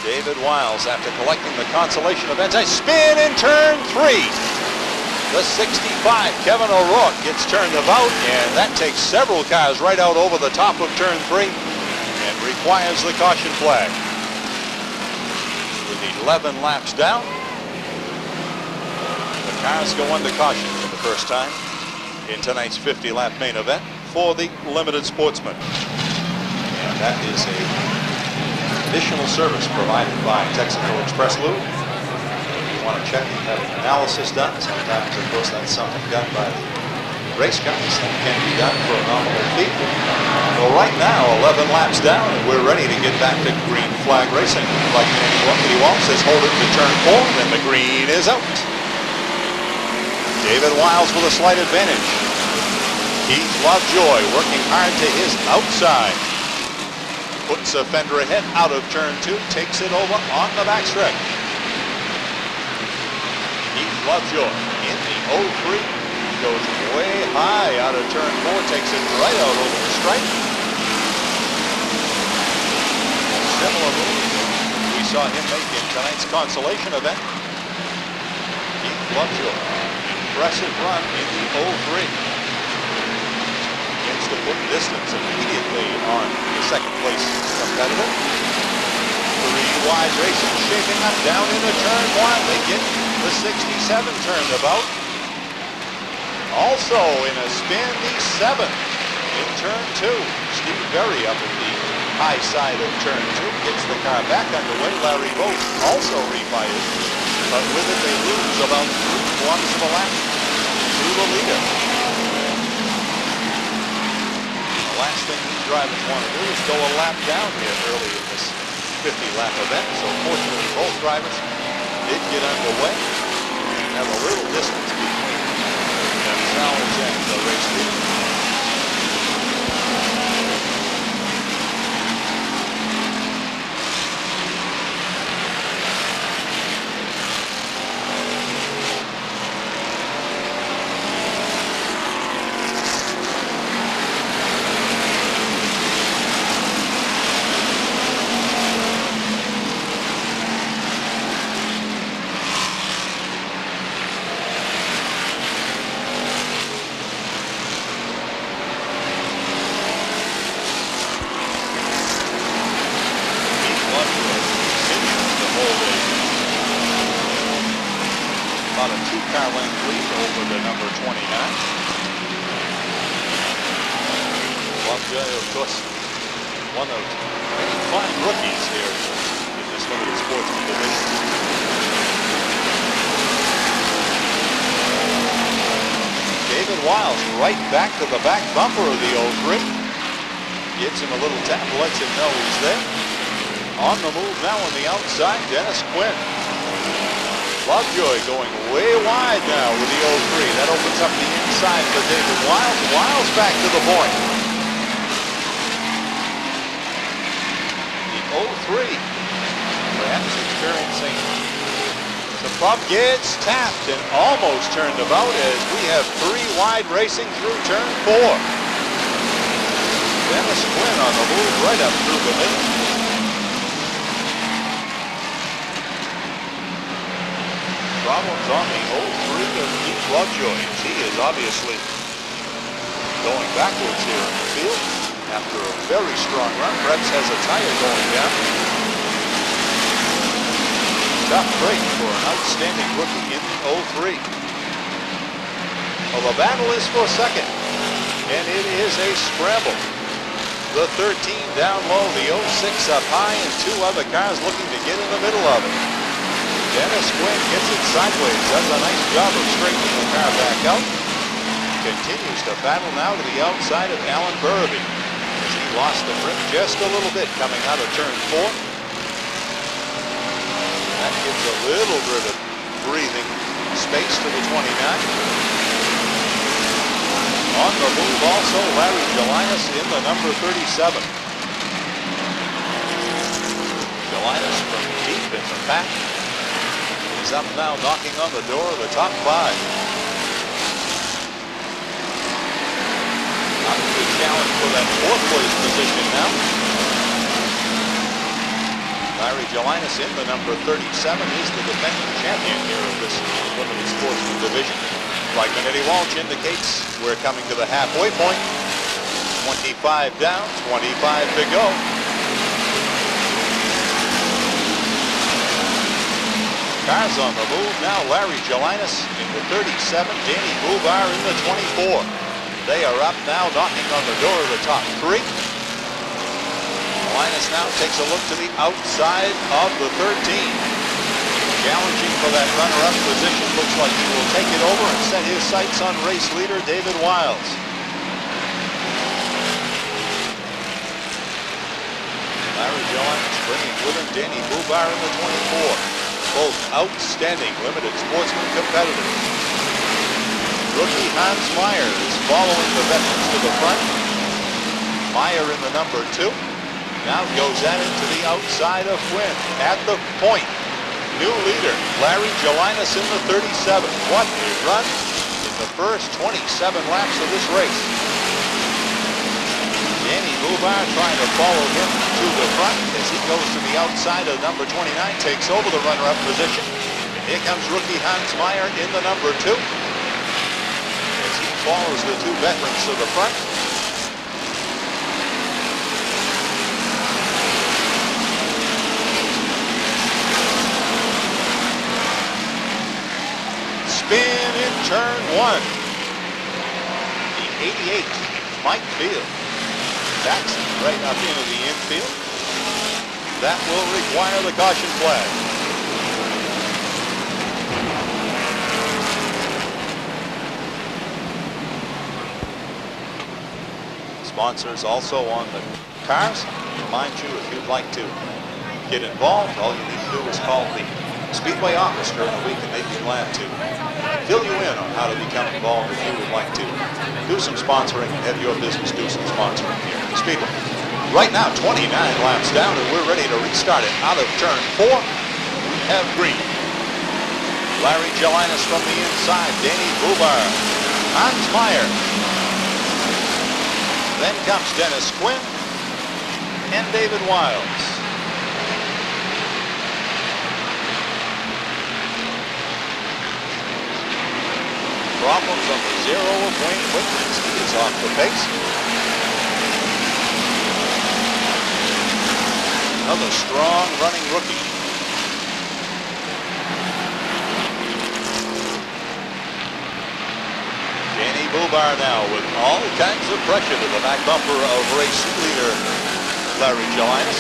S1: David Wiles, after collecting the consolation event, a spin in turn 3. The 65, Kevin O'Rourke, gets turned about, and that takes several cars right out over the top of turn 3 and requires the caution flag. With 11 laps down, the cars go under caution for the first time in tonight's 50-lap main event for the limited Sportsman. And that is a additional service provided by Texaco Express Lube. If you want to check and have an analysis done, sometimes, of course, that's something done by the race companies that can be done for a nominal fee. Well, right now, 11 laps down, and we're ready to get back to green flag racing. Like Andy Cusack says, hold it to turn 4, and the green is out. David Wiles with a slight advantage. Keith Lovejoy working hard to his outside. Puts a fender ahead out of turn 2, takes it over on the backstretch. Keith Lovejoy in the 03 goes way high out of turn 4, takes it right out over the stripe. Similar move we saw him make in tonight's consolation event. Keith Lovejoy, impressive run in the 03. To put distance immediately on the second place competitor. 3 wide racing shaping up down into turn 1. They get the 67 turned about. Also in a spin, the 7 in turn 2. Steve Berry up at the high side of turn 2 gets the car back underway. Larry Bose also refires, but with it they lose about 3/4 of a lap to the leader. Last thing these drivers want to do is go a lap down here early in this 50-lap event. So fortunately, both drivers did get underway and have a little distance between themselves and the race leader. about a 2-car length lead over the number 29. Lovejoy, of course, one of many fine rookies here in this limited sportsman division. David Wiles right back to the back bumper of the 03. Gives him a little tap, lets him know he's there. On the move now on the outside, Dennis Quinn. Lovejoy going way wide now with the 03. That opens up the inside for David Wiles. Wiles back to the point. The 03, perhaps experiencing some problem, gets tapped and almost turned about as we have 3 wide racing through turn 4. Dennis Quinn on the move right up through the middle. Problems on the 03 of Keith Lovejoy. He is obviously going backwards here in the field after a very strong run. Perhaps has a tire going down. Tough break for an outstanding rookie in the 03. Well, the battle is for second, and it is a scramble. The 13 down low, the 06 up high, and 2 other cars looking to get in the middle of it. Dennis Quinn gets it sideways, does a nice job of straightening the car back out. Continues to battle now to the outside of Alan Burby as he lost the grip just a little bit coming out of turn 4. That gives a little bit of breathing space to the 29. On the move also, Larry Gelinas in the number 37. Gelinas from deep in the pack. He's up now knocking on the door of the top 5. Not a good challenge for that 4th place position now. Larry Gelinas in the number 37 is the defending champion here of this limited sportsman division. Like Eddie Walsh indicates, we're coming to the halfway point. 25 down, 25 to go. Cars on the move now. Larry Gelinas in the 37, Danny Buvar in the 24. They are up now, knocking on the door of the top 3. Gelinas now takes a look to the outside of the 13. Challenging for that runner-up position. Looks like he will take it over and set his sights on race leader David Wiles. Larry Gelinas bringing with him Danny Buvar in the 24. Both outstanding limited sportsman competitors. Rookie Hans Meyer is following the veterans to the front. Meyer in the number 2. Now goes at it to the outside of Quinn. At the point, new leader, Larry Gelinas in the 37. What a run in the first 27 laps of this race. Danny Buvar trying to follow him to the front as he goes to the outside of number 29, takes over the runner-up position. And here comes rookie Hans Meyer in the number 2 as he follows the 2 veterans to the front. Spin in turn 1. The 88, Mike Field. Backs right up into the infield. That will require the caution flag. Sponsors also on the cars. Remind you, if you'd like to get involved, all you need to do is call the Speedway office during the week and they'd be glad to fill you in on how to become involved if you would like to do some sponsoring and have your business do some sponsoring here at the Speedway. Right now, 29 laps down, and we're ready to restart it. Out of turn 4, we have green. Larry Gelinas from the inside, Danny Buvar, Hans Meyer. Then comes Dennis Quinn and David Wiles. Problems on the 0 of Wayne Whitman's. He is off the pace. Another strong running rookie. Bubar now with all kinds of pressure to the back bumper of race leader Larry Gelinas.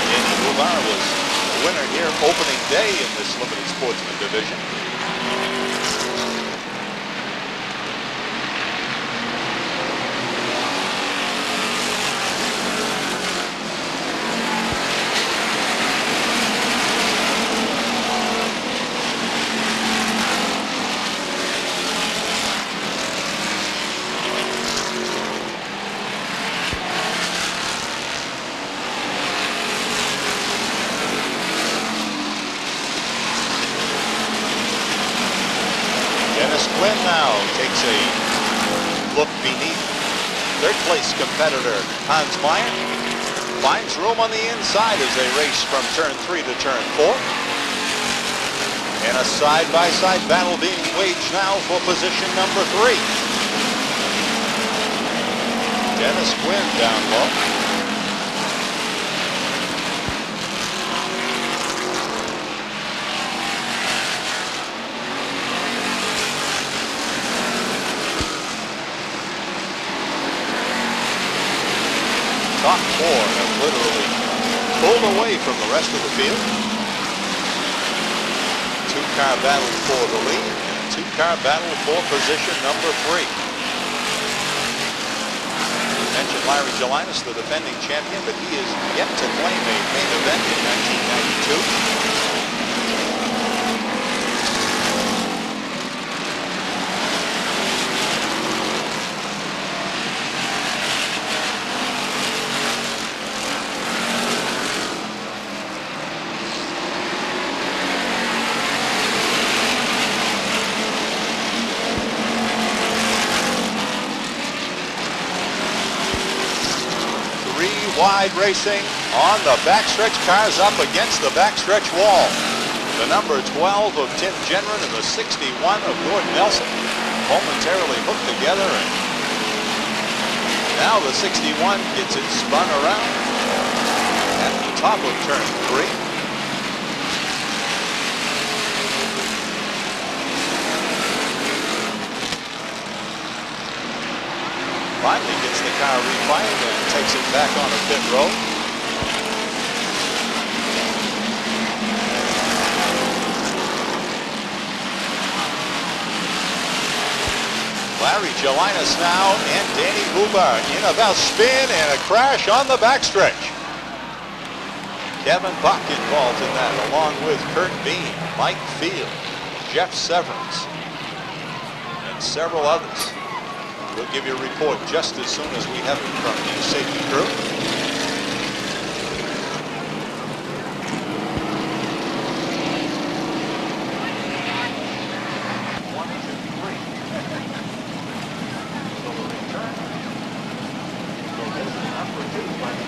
S1: Andy Bubar was the winner here opening day in this limited sportsman division. Now takes a look beneath third place competitor Hans Meyer. Finds room on the inside as they race from turn 3 to turn 4. And a side-by-side battle being waged now for position number 3. Dennis Quinn down low. Top 4 have literally pulled away from the rest of the field. Two-car battle for the lead and a two-car battle for position number 3. We mentioned Larry Gelinas, the defending champion, but he is yet to claim a main event in 1992. Wide racing on the backstretch, cars up against the backstretch wall. The number 12 of Tim Genren and the 61 of Gordon Nelson momentarily hooked together, and now the 61 gets it spun around at the top of turn 3. Finally gets the car refined and takes it back on a pit road. Larry Gelinas now and Danny Bubar in about spin and a crash on the backstretch. Kevin Buck involved in that, along with Kurt Bean, Mike Field, Jeff Severance, and several others. We'll give you a report just as soon as we have it from the safety crew. So the return. So this is number 2.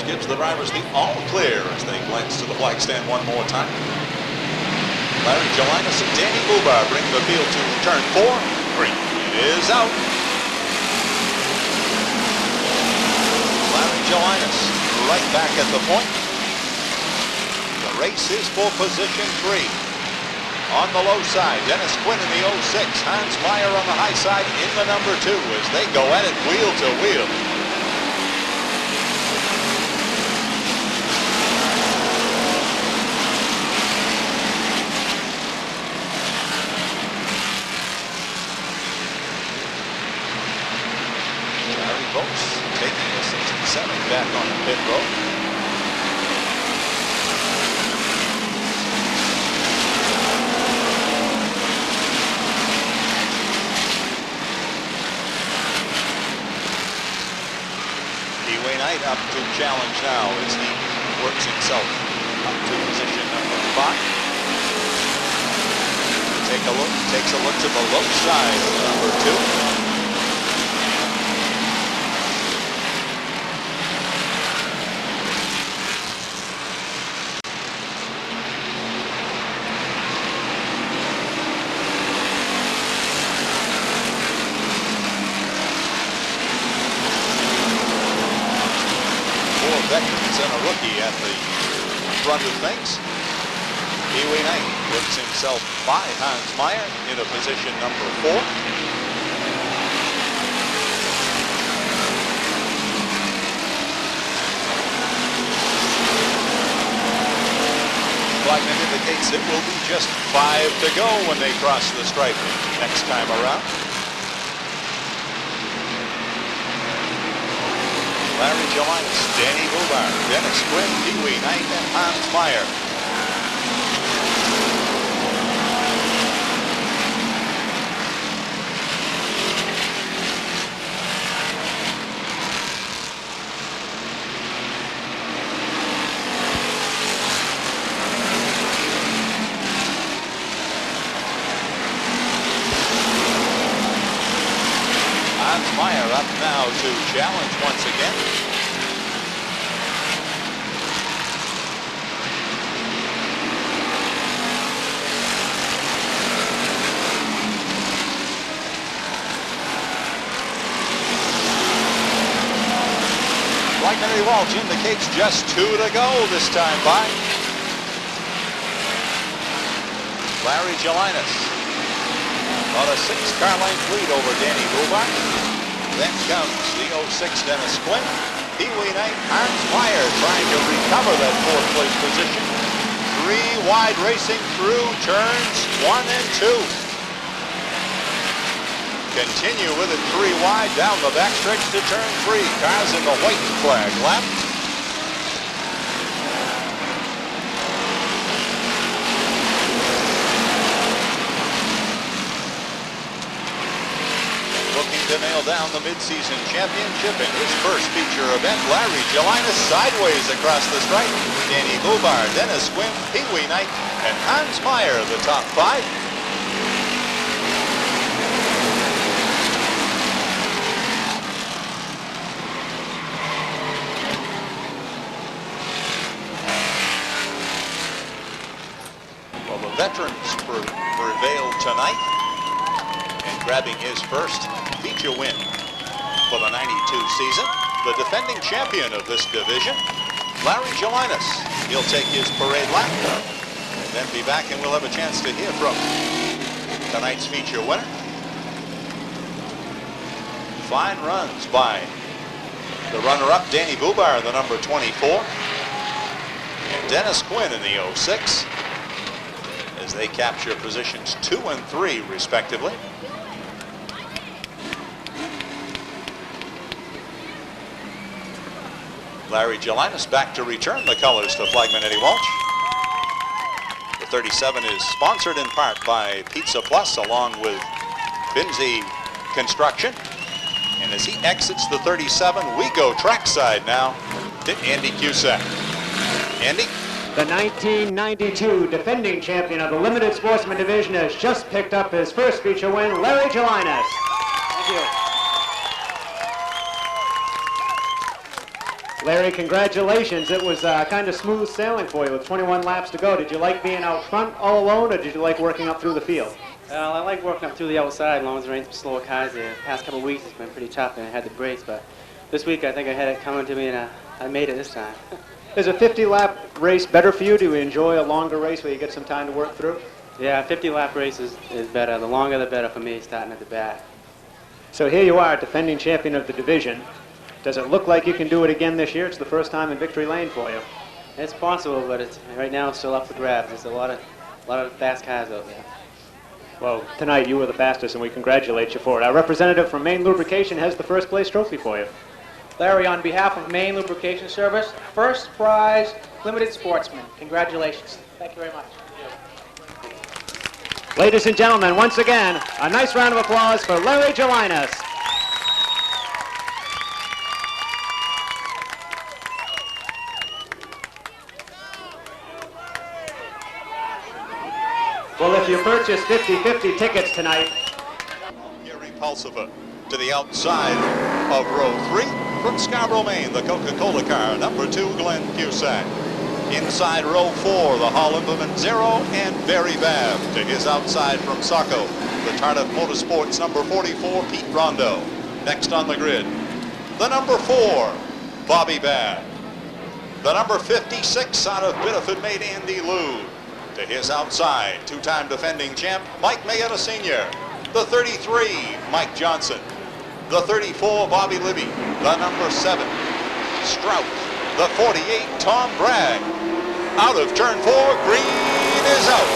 S1: Gives the drivers the all clear as they glance to the flag stand one more time. Larry Gelinas and Danny Bubar bring the field to turn 4. Green is out. Larry Gelinas right back at the point. The race is for position 3. On the low side, Dennis Quinn in the 06. Hans Meyer on the high side in the number 2 as they go at it wheel to wheel. Taking the 67 back on the pit road. Speedway Knight up to challenge now as he works himself up to position number 5. Takes a look to the low side of number 2. Veterans and a rookie at the front of things. Pee-wee Knight works himself by Hans Meyer into position number 4. Flagman indicates it will be just 5 to go when they cross the stripe next time around. Larry Jelinas, Danny Bobar, Dennis Quinn, Pee-wee Knight, and Hans Meyer. Hans Meyer up now to challenge once again. Blackberry Walsh indicates just 2 to go this time by. Larry Jelinas on a 6-car length lead over Danny Bobar. Then comes the 06 Dennis Quinn. Pee-wee Knight, Hans Meyer trying to recover that 4th place position. 3 wide racing through turns 1 and 2. Continue with it 3 wide down the backstretch to turn 3. Cars in the white flag lap. Looking to nail down the midseason championship in his first feature event. Larry Jelinas sideways across the stripe. Danny Bobar, Dennis Quinn, Pee-wee Knight, and Hans Meyer the top 5. Well, the veterans prevailed tonight, and grabbing his first feature win for the 92 season. The defending champion of this division, Larry Jelinas. He'll take his parade lap and then be back, and we'll have a chance to hear from tonight's feature winner. Fine runs by the runner-up, Danny Bobar, the number 24, and Dennis Quinn in the 06, as they capture positions 2 and 3, respectively. Larry Jelinas back to return the colors to Flagman Eddie Walsh. The 37 is sponsored in part by Pizza Plus along with Binzi Construction. And as he exits the 37, we go trackside now to Andy Cusack. Andy?
S2: The 1992 defending champion of the Limited Sportsman Division has just picked up his first feature win, Larry Jelinas. Thank you. Larry, congratulations. It was kind of smooth sailing for you with 21 laps to go. Did you like being out front all alone, or did you like working up through the field?
S4: Well, I like working up through the outside as long as there ain't some slower cars there. The past couple of weeks it's been pretty tough and I had the brakes, but this week I think I had it coming to me and I made it this time.
S2: Is a 50-lap race better for you? Do you enjoy a longer race where you get some time to work through?
S4: Yeah, a 50-lap race is better. The longer the better for me, starting at the back.
S2: So here you are, defending champion of the division. Does it look like you can do it again this year? It's the first time in victory lane for you.
S4: It's possible, but right now it's still up for grabs. There's a lot of fast cars out there.
S2: Well, tonight you were the fastest, and we congratulate you for it. Our representative from Maine Lubrication has the first place trophy for you.
S5: Larry, on behalf of Maine Lubrication Service, first prize, Limited Sportsman. Congratulations. Thank you very much.
S2: Ladies and gentlemen, once again, a nice round of applause for Larry Jelinas. Well, if you purchase 50-50 tickets tonight,
S1: Gary Pulsifer to the outside of row 3 from Scarborough, Maine, the Coca-Cola car, number 2, Glenn Cusack. Inside row 4, the Hall Implement Zero and Barry Babb. To his outside from Saco, the Tardif Motorsports number 44, Pete Rondo. Next on the grid, the number 4, Bobby Babb. The number 56 out of Biddeford made Andy Lude. To his outside, two-time defending champ, Mike Mayetta Sr. The 33, Mike Johnson. The 34, Bobby Libby. The number 7, Strout. The 48, Tom Bragg. Out of turn 4, green is out.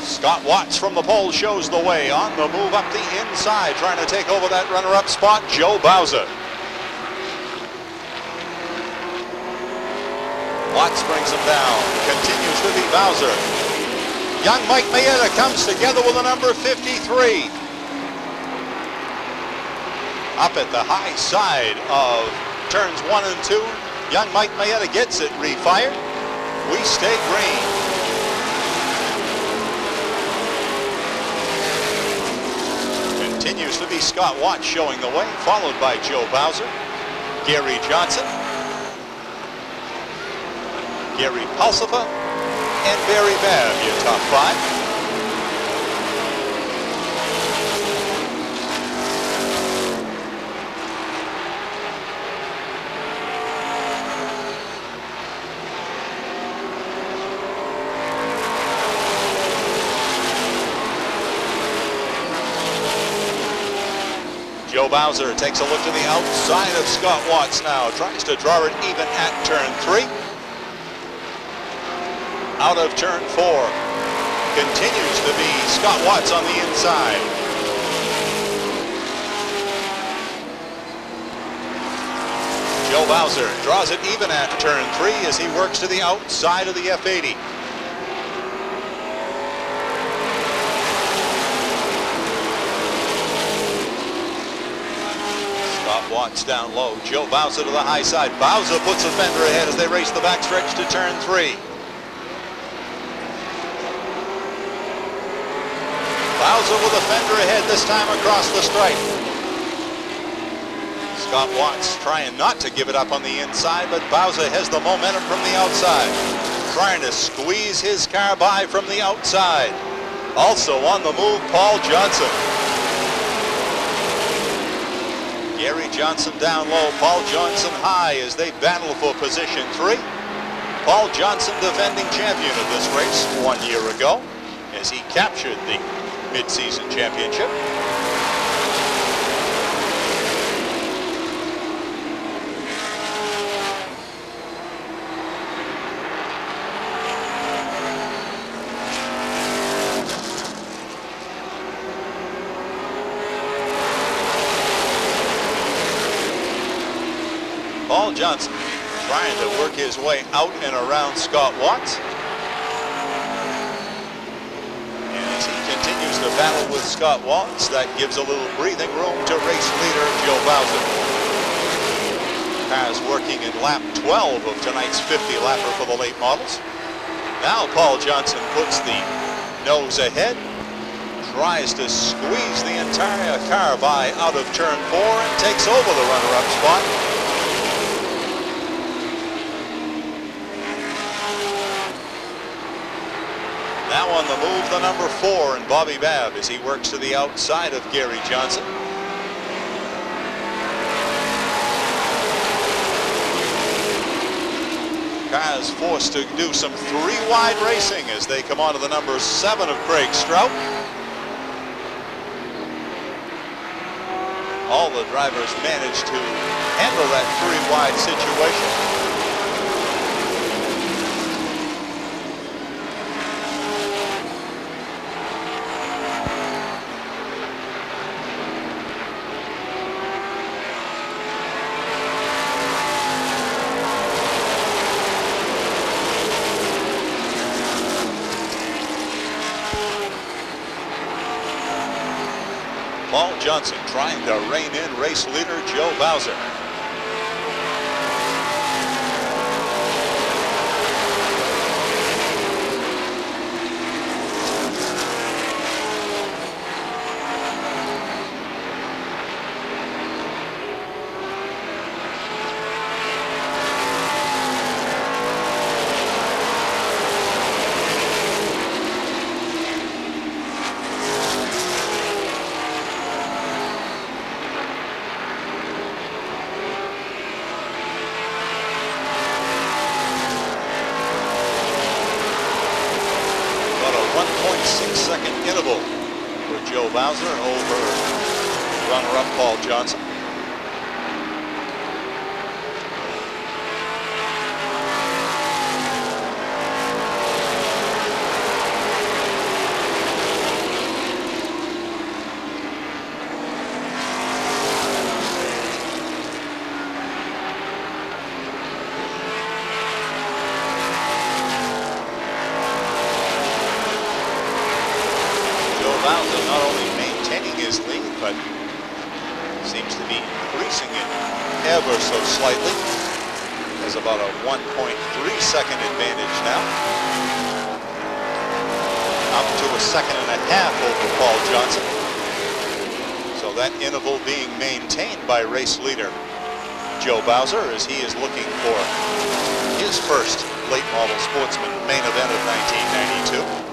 S1: Scott Watts from the pole shows the way. On the move up the inside, trying to take over that runner-up spot, Joe Bowser. Watts brings him down, continues to be Bowser. Young Mike Mayetta comes together with the number 53. Up at the high side of turns 1 and 2, young Mike Mayetta gets it refired. We stay green. Continues to be Scott Watts showing the way, followed by Joe Bowser, Gary Johnson, Gary Pulsifer, and Barry Babb, your top 5. Joe Bowser takes a look to the outside of Scott Watts now, tries to draw it even at turn 3. Out of turn 4, continues to be Scott Watts on the inside. Joe Bowser draws it even at turn 3 as he works to the outside of the F80. Scott Watts down low, Joe Bowser to the high side. Bowser puts a fender ahead as they race the backstretch to turn 3. Bowser with a fender ahead this time across the stripe. Scott Watts trying not to give it up on the inside, but Bowser has the momentum from the outside. Trying to squeeze his car by from the outside. Also on the move, Paul Johnson. Gary Johnson down low, Paul Johnson high as they battle for position 3. Paul Johnson defending champion of this race 1 year ago as he captured the mid-season championship. Paul Johnson trying to work his way out and around Scott Watts. Continues to battle with Scott Watts. That gives a little breathing room to race leader Joe Bowser. Cars working in lap 12 of tonight's 50-lapper for the late models. Now Paul Johnson puts the nose ahead, tries to squeeze the entire car by out of turn 4 and takes over the runner-up spot. Now on the move, the number 4 and Bobby Babb as he works to the outside of Gary Johnson. Cars forced to do some 3-wide racing as they come onto the number 7 of Craig Strout. All the drivers managed to handle that 3-wide situation. Paul Johnson trying to rein in race leader Joe Bowser. with Joe Bowser over runner-up Paul Johnson. Bowser not only maintaining his lead, but seems to be increasing it ever so slightly. Has about a 1.3-second advantage now. Up to a second and a half over Paul Johnson. So that interval being maintained by race leader Joe Bowser as he is looking for his first late model Sportsman main event of 1992.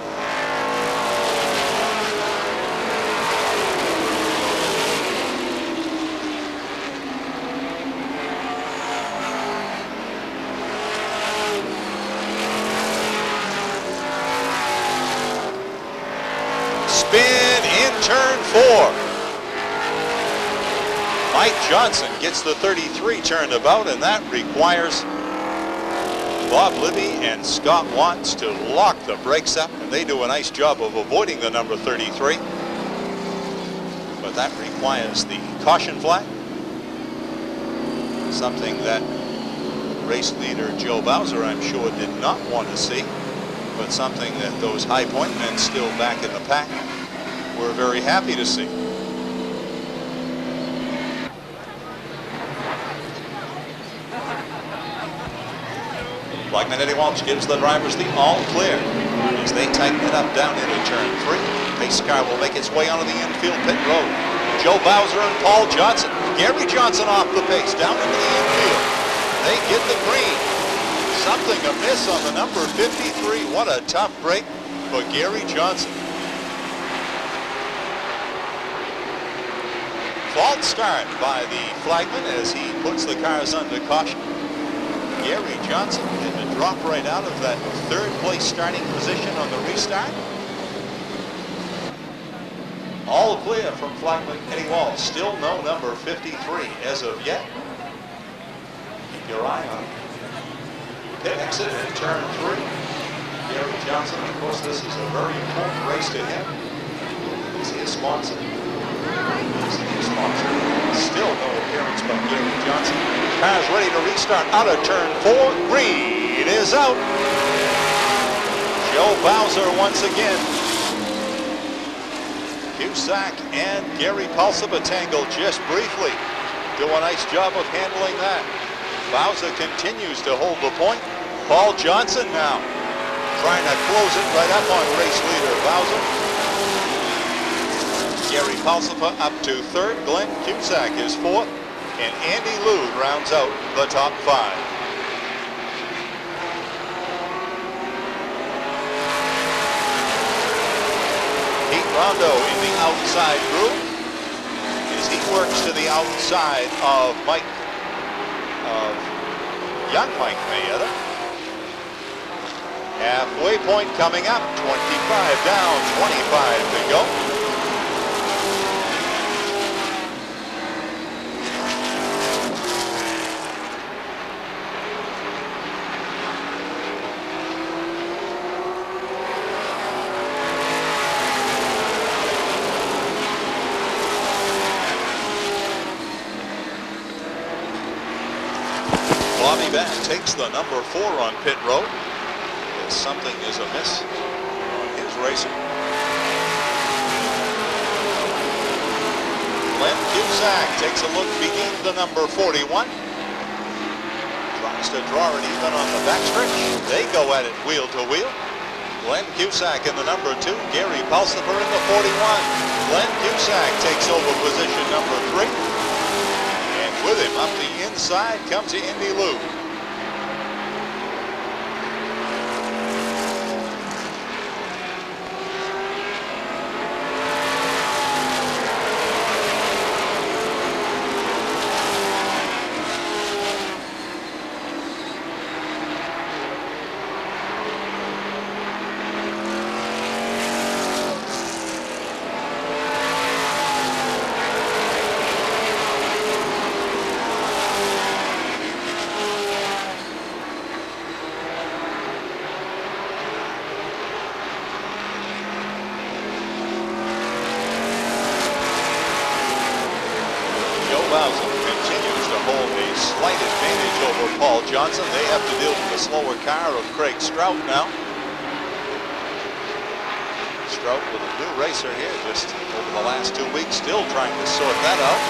S1: Spin in turn 4. Mike Johnson gets the 33 turned about, and that requires Bob Libby and Scott Watts to lock the brakes up, and they do a nice job of avoiding the number 33. But that requires the caution flag, something that race leader Joe Bowser, I'm sure, did not want to see, but something that those High Point men still back in the pack we're very happy to see. Flagman Eddie Walsh gives the drivers the all clear as they tighten it up down into turn 3. Pace car will make its way onto the infield pit road. Joe Bowser and Paul Johnson. Gary Johnson off the pace down into the infield. They get the green. Something amiss on the number 53. What a tough break for Gary Johnson. False start by the flagman as he puts the cars under caution. Gary Johnson had to drop right out of that third place starting position on the restart. All clear from flagman Eddie Walsh. Still no number 53 as of yet. Keep your eye on pit exit in turn 3. Gary Johnson, of course, this is a very important race to him. Is he a sponsor? Still no appearance by Gary Johnson. Car's ready to restart out of turn 4. Green is out. Joe Bowser once again. Cusack and Gary Pulsipa tangled just briefly. Do a nice job of handling that. Bowser continues to hold the point. Paul Johnson now trying to close it right up on race leader Bowser. Gary Pulsipa up to 3rd. Glenn Cusack is 4th. And Andy Lou rounds out the top 5. Pete Rondo in the outside group as he works to the outside of young Mike Mayetta. Halfway point coming up. 25 down, 25 to go. Bobby Back takes the number 4 on pit road. As something is amiss on his racing. Glenn Cusack takes a look beneath the number 41. Tries to draw it even on the backstretch. They go at it wheel to wheel. Glenn Cusack in the number 2. Gary Pulsipa in the 41. Glenn Cusack takes over position number 3. With him up the inside comes Andy Lou. hold a slight advantage over Paul Johnson. They have to deal with the slower car of Craig Strout now. Strout with a new racer here just over the last 2 weeks, still trying to sort that out.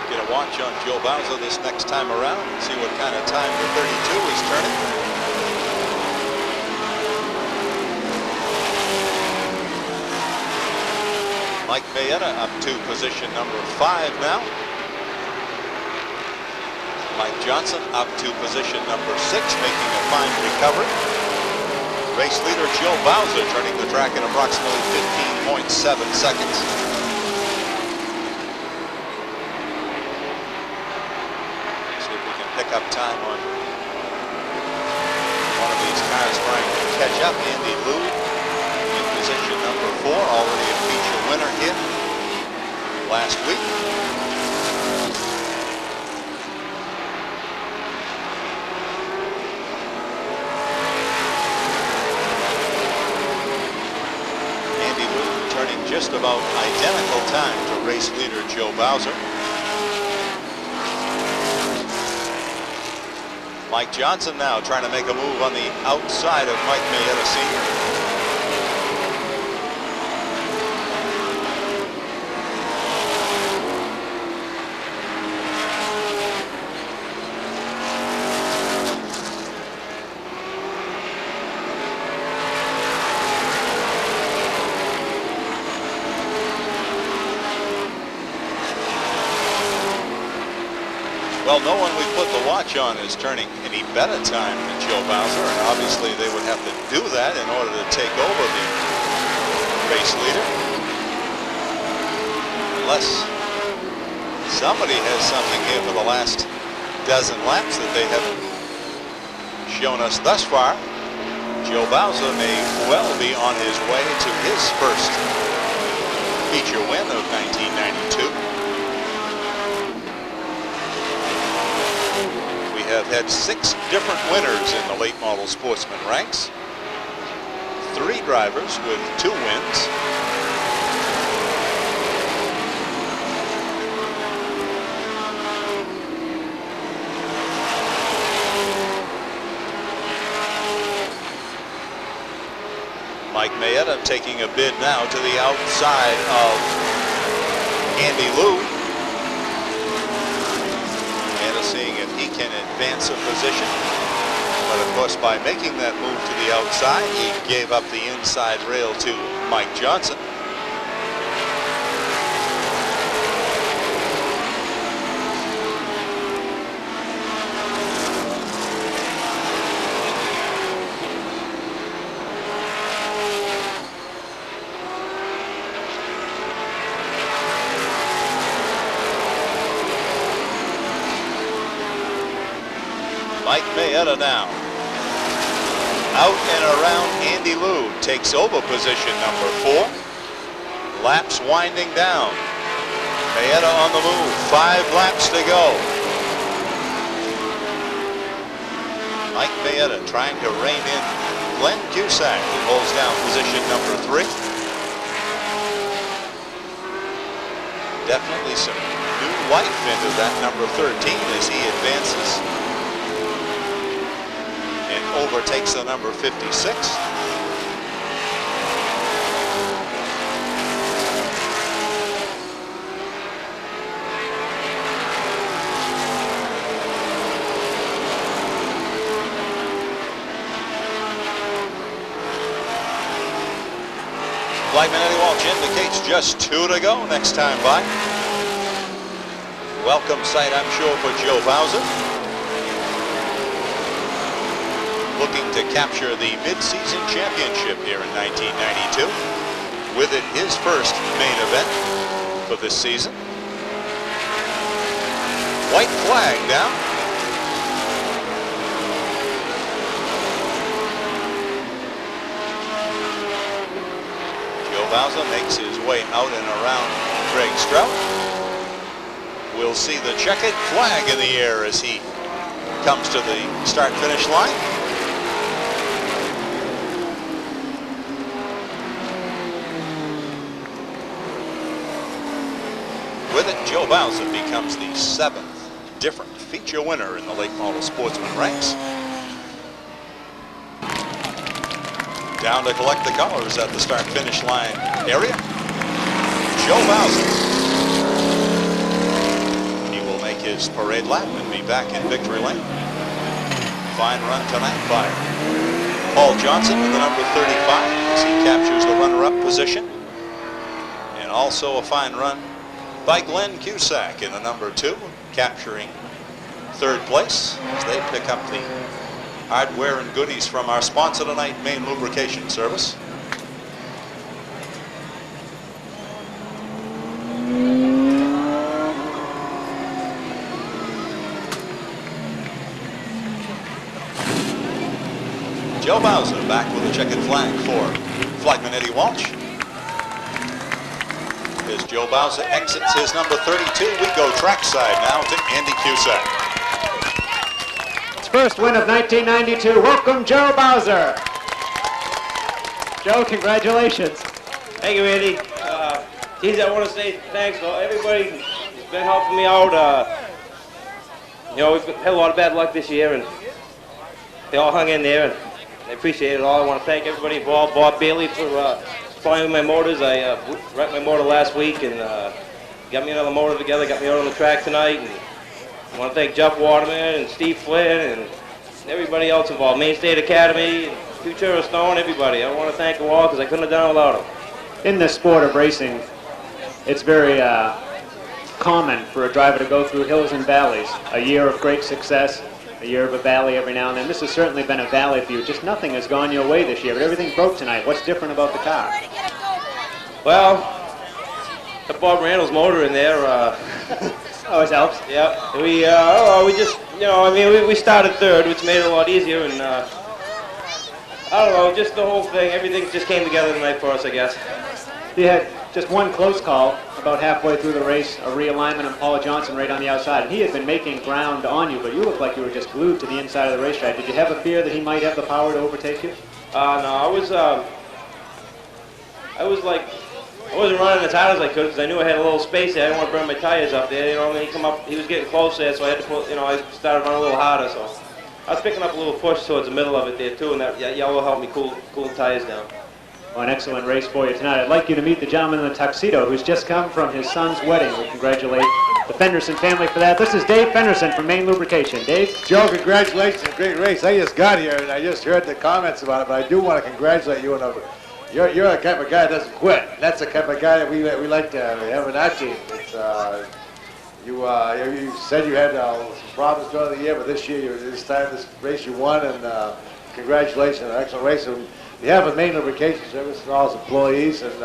S1: Get a watch on Joe Bowser this next time around and see what kind of time the 32 is turning. Mike Mayetta up to position number 5 now. Mike Johnson up to position number 6, making a fine recovery. Race leader Joe Bowser turning the track in approximately 15.7 seconds. See if we can pick up time on one of these cars trying to catch up. Andy Liu in position number 4, already a feature winner here last week. Andy Liu turning just about identical time to race leader Joe Bowser. Mike Johnson now trying to make a move on the outside of Mike Mayetta Sr. Well, no one we put the watch on is turning any better time than Joe Bowser, and obviously they would have to do that in order to take over the race leader. Unless somebody has something here for the last dozen laps that they haven't shown us thus far. Joe Bowser may well be on his way to his first feature win of 1992. Have had 6 different winners in the late model Sportsman ranks. 3 drivers with 2 wins. Mike Mayetta taking a bid now to the outside of Andy Liu. Seeing if he can advance a position, but of course by making that move to the outside he gave up the inside rail to Mike Johnson. Mike Mayetta now out and around Andy Liu, takes over position number 4. Laps winding down. Mayetta on the move, 5 laps to go. Mike Mayetta trying to rein in Glenn Cusack, who holds down position number 3. Definitely some new life into that number 13 as he advances and overtakes the number 56. Flag Eddie Walsh indicates just 2 to go next time by. Welcome sight, I'm sure, for Joe Bowser. Looking to capture the mid-season championship here in 1992. With it, his first main event for this season. White flag down. Joe Bowser makes his way out and around Craig Strout. We'll see the checkered flag in the air as he comes to the start-finish line. Bowser becomes the 7th different feature winner in the late model Sportsman ranks. Down to collect the colors at the start-finish line area, Joe Bowser. He will make his parade lap and be back in victory lane. Fine run tonight by Paul Johnson in the number 35 as he captures the runner-up position. And also a fine run by Glenn Cusack in the number 2, capturing 3rd place as they pick up the hardware and goodies from our sponsor tonight, Main Lubrication Service. Joe Bowser back with a checkered flag for flagman Eddie Walsh. As Joe Bowser exits his number 32, we go trackside now to Andy Cusack.
S2: First win of 1992. Welcome, Joe Bowser. Joe, congratulations.
S6: Thank you, Andy. Geez, I want to say thanks to everybody who's been helping me out. You know, we've had a lot of bad luck this year, and they all hung in there, and I appreciate it all. I want to thank everybody involved. Bob Bailey for supplying my motors. I wrecked my motor last week, and got me another motor together, got me out on the track tonight. And I want to thank Jeff Waterman and Steve Flynn and everybody else involved. Main State Academy, Futura Stone, everybody. I want to thank them all because I couldn't have done it without them.
S2: In the sport of racing, it's very common for a driver to go through hills and valleys. A year of great success, a year of a valley every now and then. This has certainly been a valley for you. Just nothing has gone your way this year, but everything broke tonight. What's different about the car?
S6: Well, the Bob Randall's motor in there.
S2: Always helps.
S6: Yeah, we just, you know, I mean, we started 3rd, which made it a lot easier, and I don't know, just the whole thing, everything just came together tonight for us, I guess.
S2: You had just one close call about halfway through the race, a realignment of Paul Johnson right on the outside, and he had been making ground on you, but you looked like you were just glued to the inside of the racetrack. Did you have a fear that he might have the power to overtake you?
S6: No, I wasn't running as hard as I could because I knew I had a little space there. I didn't want to burn my tires up there. You know, when he come up, he was getting close there, so I had to put, you know, I started running a little harder. So I was picking up a little push towards the middle of it there too, and that yellow helped me cool the tires down.
S2: Well, an excellent race for you tonight. I'd like you to meet the gentleman in the tuxedo who's just come from his son's wedding. We congratulate the Fenderson family for that. This is Dave Fenderson from Main Lubrication. Dave?
S7: Joe, congratulations. Great race. I just got here and I just heard the comments about it, but I do want to congratulate you. You're the type of guy that doesn't quit. That's the type of guy that we like to have in our team. It's, you said you had some problems during the year, but this race you won, and congratulations on an excellent race. And we have a Main Lubrication Service and all its employees and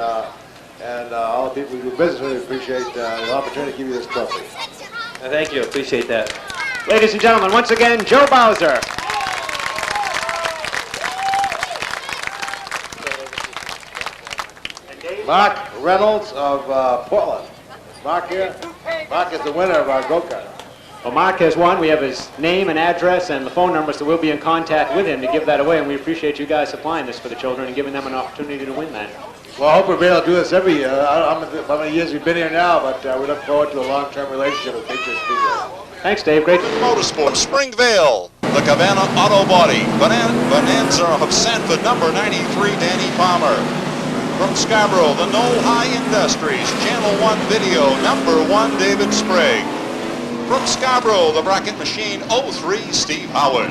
S7: all the people we do business with. We appreciate the opportunity to give you this trophy.
S6: Thank you. Appreciate that.
S2: Ladies and gentlemen, once again, Joe Bowser.
S7: Mark Reynolds of Portland. Mark here. Mark is the winner of our go-kart.
S2: Well, Mark has won. We have his name and address and the phone number, so we'll be in contact with him to give that away, and we appreciate you guys supplying this for the children and giving them an opportunity to win that.
S7: Well, I hope we'll be able to do this every year. I don't know how many years we've been here now, but we look forward to a long-term relationship with Beech Speedway.
S2: Thanks, Dave. Great.
S1: Motorsport, Springvale, the Cabana Auto Body, Bonanza of Sanford, number 93, Danny Palmer. From Scarborough, the Knoll High Industries, Channel One Video, number 1, David Sprague. From Scarborough, the Bracket Machine 03, Steve Howard.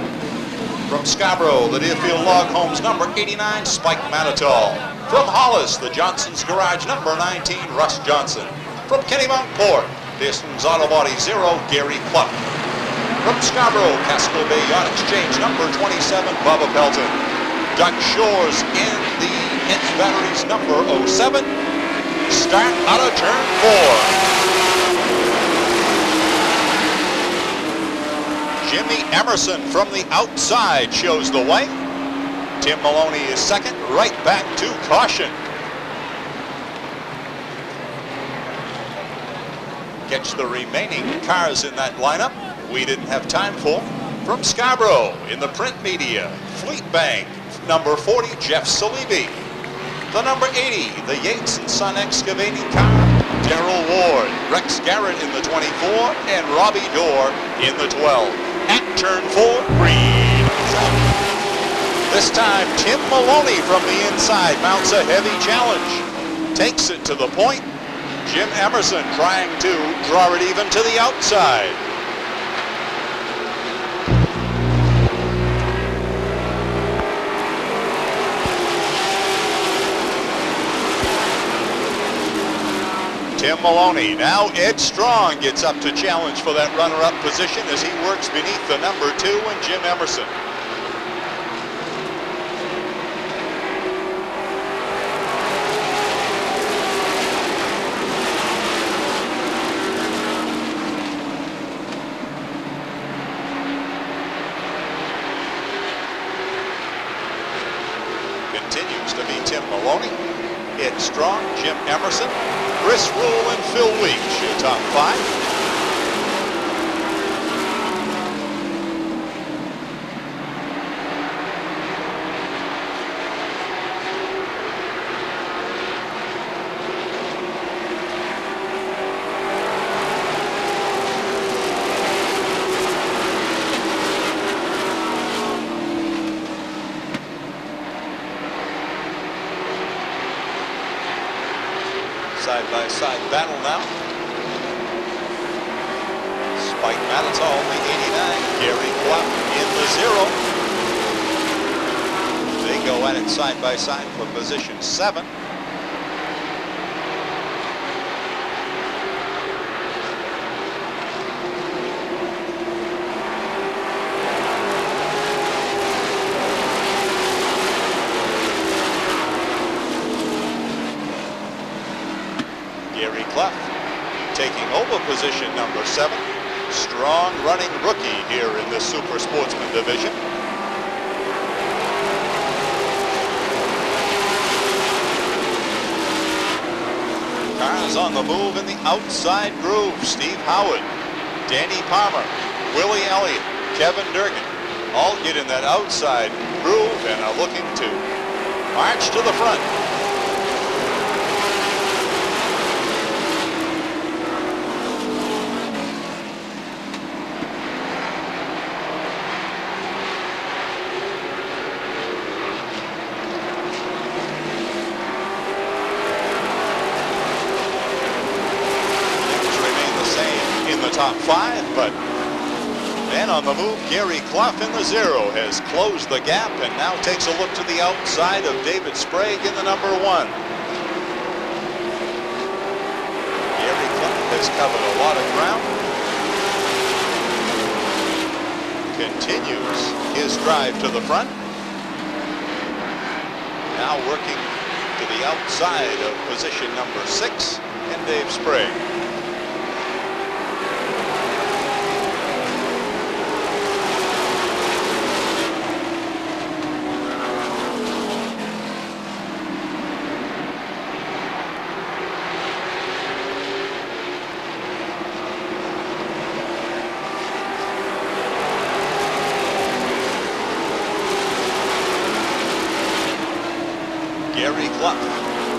S1: From Scarborough, the Deerfield Log Homes, number 89, Spike Manitoul. From Hollis, the Johnson's Garage, number 19, Russ Johnson. From Kennebunkport, Pistons Auto Body 0, Gary Cluck. From Scarborough, Casco Bay Yacht Exchange, number 27, Bubba Pelton. Duck Shores in the Inch Batteries, number 07. Start out of turn 4. Jimmy Emerson from the outside shows the way. Tim Maloney is second, right back to caution. Catch the remaining cars in that lineup we didn't have time for. From Scarborough, in the print media, Fleet Bank, number 40, Jeff Salibi. The number 80, the Yates & Son excavating car, Darrell Ward, Rex Garrett in the 24, and Robbie Dorr in the 12. At turn 4, green is out. This time, Tim Maloney from the inside mounts a heavy challenge. Takes it to the point. Jim Emerson trying to draw it even to the outside. Tim Maloney, now Ed Strong gets up to challenge for that runner-up position as he works beneath the number 2 and Jim Emerson. Continues to be Tim Maloney, Ed Strong, Jim Emerson, Chris Rule and Phil Weeks, your top 5. Side-by-side battle now. Spike Matitol, the 89. Gary Clough in the 0. They go at it side-by-side for position 7. Gary Clough taking over position number 7. Strong running rookie here in the Super Sportsman division. Cars on the move in the outside groove. Steve Howard, Danny Palmer, Willie Elliott, Kevin Durgan all get in that outside groove and are looking to march to the front. Top 5, but then on the move, Gary Clough in the 0 has closed the gap and now takes a look to the outside of David Sprague in the number 1. Gary Clough has covered a lot of ground. Continues his drive to the front. Now working to the outside of position number 6 and Dave Sprague. Gary Clough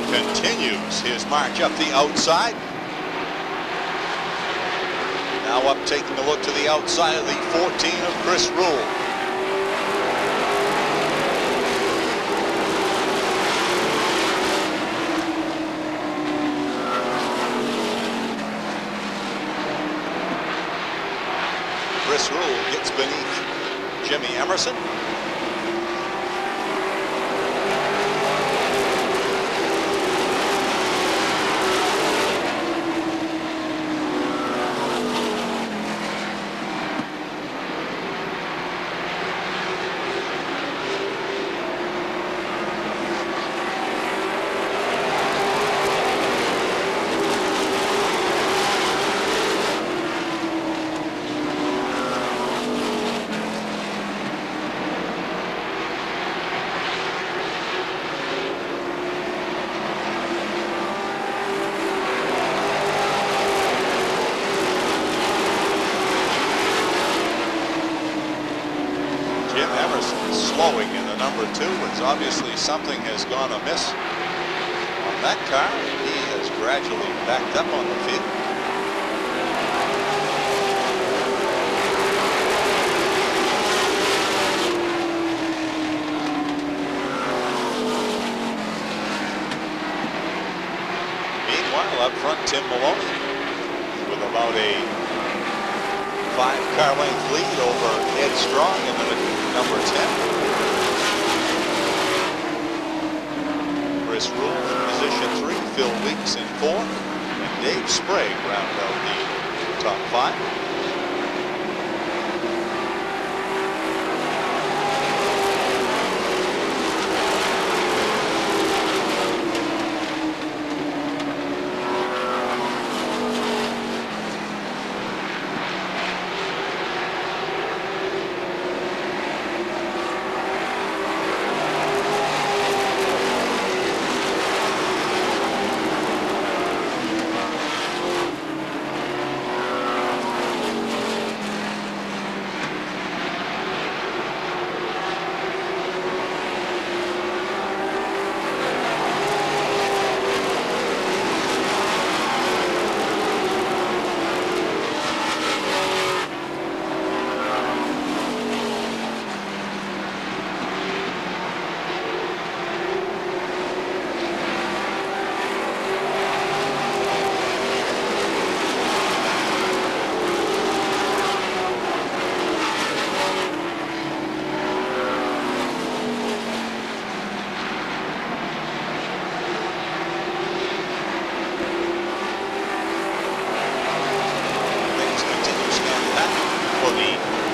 S1: continues his march up the outside. Now up taking a look to the outside of the 14 of Chris Rule. Chris Rule gets beneath Jimmy Emerson. Slowing in the number 2 as obviously something has gone amiss on that car. He has gradually backed up on the field. Meanwhile, up front, Tim Maloney with about a 5-car length lead over Ed Strong in the number 10. Chris Rule in position 3, Phil Weeks in 4, and Dave Sprague round out the top 5.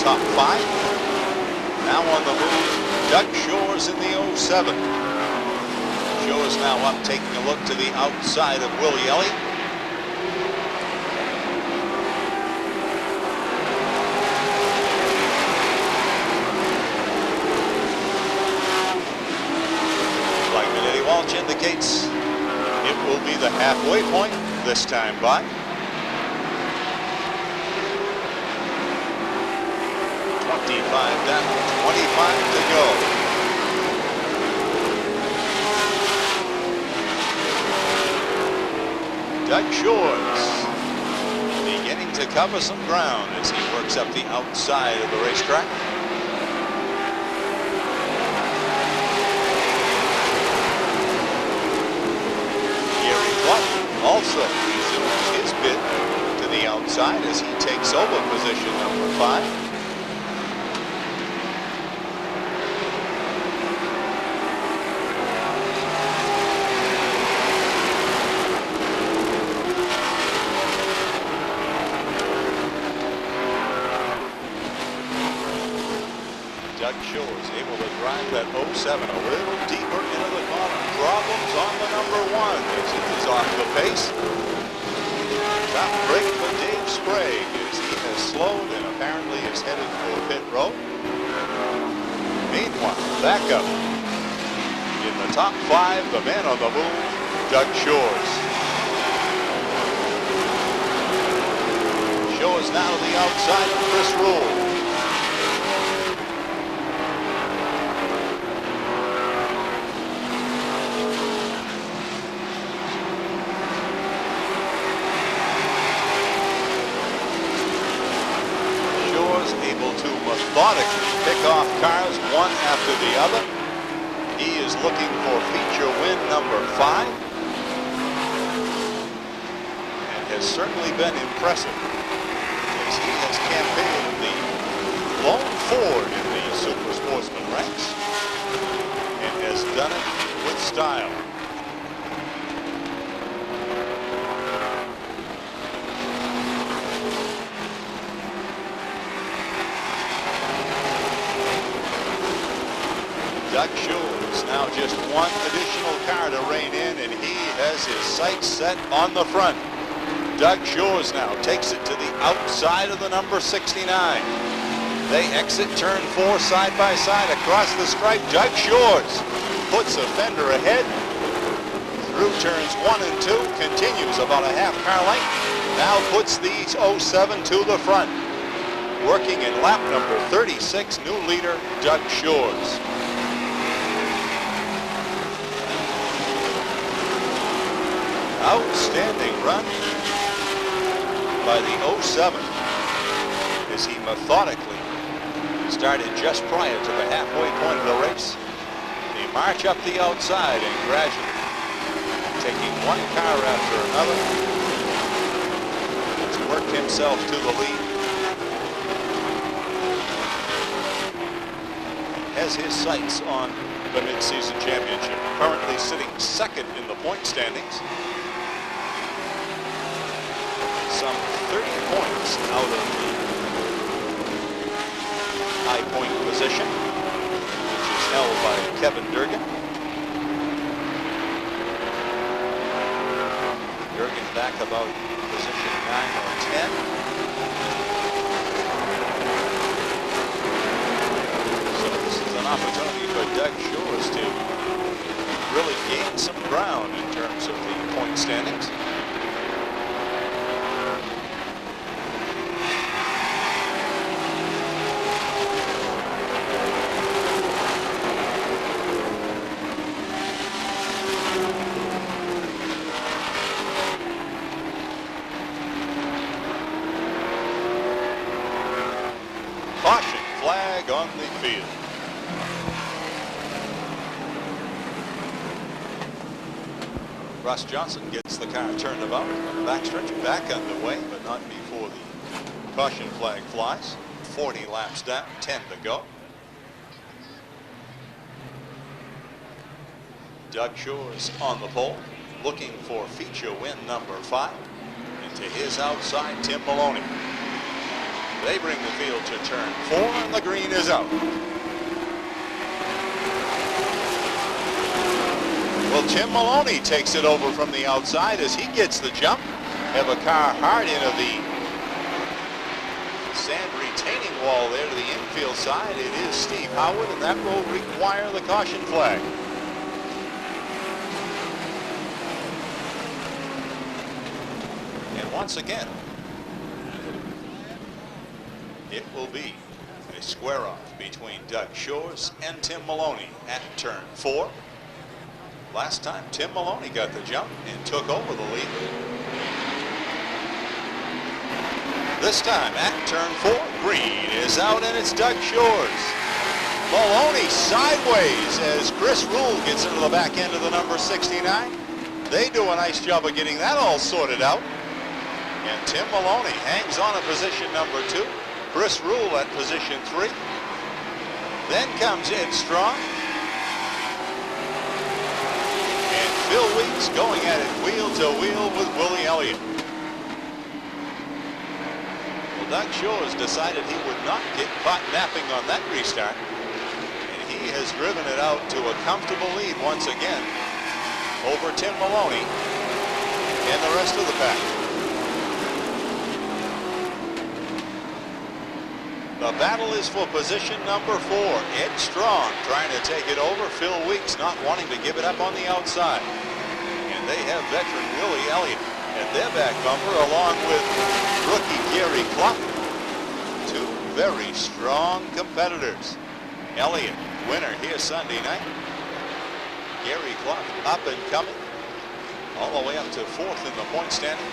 S1: Top 5. Now on the move, Doug Shores in the 07. Shores now up, taking a look to the outside of Willie Elliott. Like Eddie Walsh indicates, it will be the halfway point this time by. 25 down, 25 to go. Doug Shores beginning to cover some ground as he works up the outside of the racetrack. Gary Clark also resumes his bid to the outside as he takes over position number 5. Doug Shores able to drive that 07 a little deeper into the corner. Problems on the number 1 as it is off the pace. Top break for Dave Sprague as he has slowed and apparently is headed for pit road. Meanwhile, back up in the top 5, the man on the move, Doug Shores. Shores now to the outside of Chris Rule. Methodically pick off cars one after the other. He is looking for feature win number 5 and has certainly been impressive as he has campaigned the lone Ford in the Super Sportsman ranks and has done it with style. Doug Shores now just one additional car to rein in, and he has his sights set on the front. Doug Shores now takes it to the outside of the number 69. They exit turn 4 side by side across the stripe. Doug Shores puts a fender ahead through turns 1 and 2, continues about a half car length, now puts the 07 to the front. Working in lap number 36, new leader Doug Shores. Outstanding run by the 07 as he methodically started just prior to the halfway point of the race. They march up the outside and gradually taking one car after another. Has worked himself to the lead. Has his sights on the mid-season championship. Currently sitting second in the point standings. Some 30 points out of the high point position, which is held by Kevin Durgan. Durgan back about position 9 or 10. So this is an opportunity for Doug Shores to really gain some ground in terms of the point standings. Caution flag on the field. Russ Johnson gets the car turned about on the backstretch, back underway, but not before the caution flag flies. 40 laps down, 10 to go. Doug Shores on the pole, looking for feature win number 5. And to his outside, Tim Maloney. They bring the field to turn 4, and the green is out. Well, Tim Maloney takes it over from the outside as he gets the jump. Have a car hard into the sand retaining wall there to the infield side. It is Steve Howard, and that will require the caution flag. And once again, it will be a square-off between Doug Shores and Tim Maloney at turn 4. Last time, Tim Maloney got the jump and took over the lead. This time at turn 4, green is out, and it's Doug Shores. Maloney sideways as Chris Rule gets into the back end of the number 69. They do a nice job of getting that all sorted out. And Tim Maloney hangs on at position number 2. Chris Rule at position 3. Then comes Ed Strong. And Phil Weeks going at it wheel to wheel with Willie Elliott. Well, Doug Shores decided he would not get caught napping on that restart. And he has driven it out to a comfortable lead once again over Tim Maloney and the rest of the pack. The battle is for position number 4. Ed Strong trying to take it over. Phil Weeks not wanting to give it up on the outside. And they have veteran Willie Elliott at their back bumper along with rookie Gary Clough. 2 very strong competitors. Elliott, winner here Sunday night. Gary Clough up and coming. All the way up to 4th in the point standing.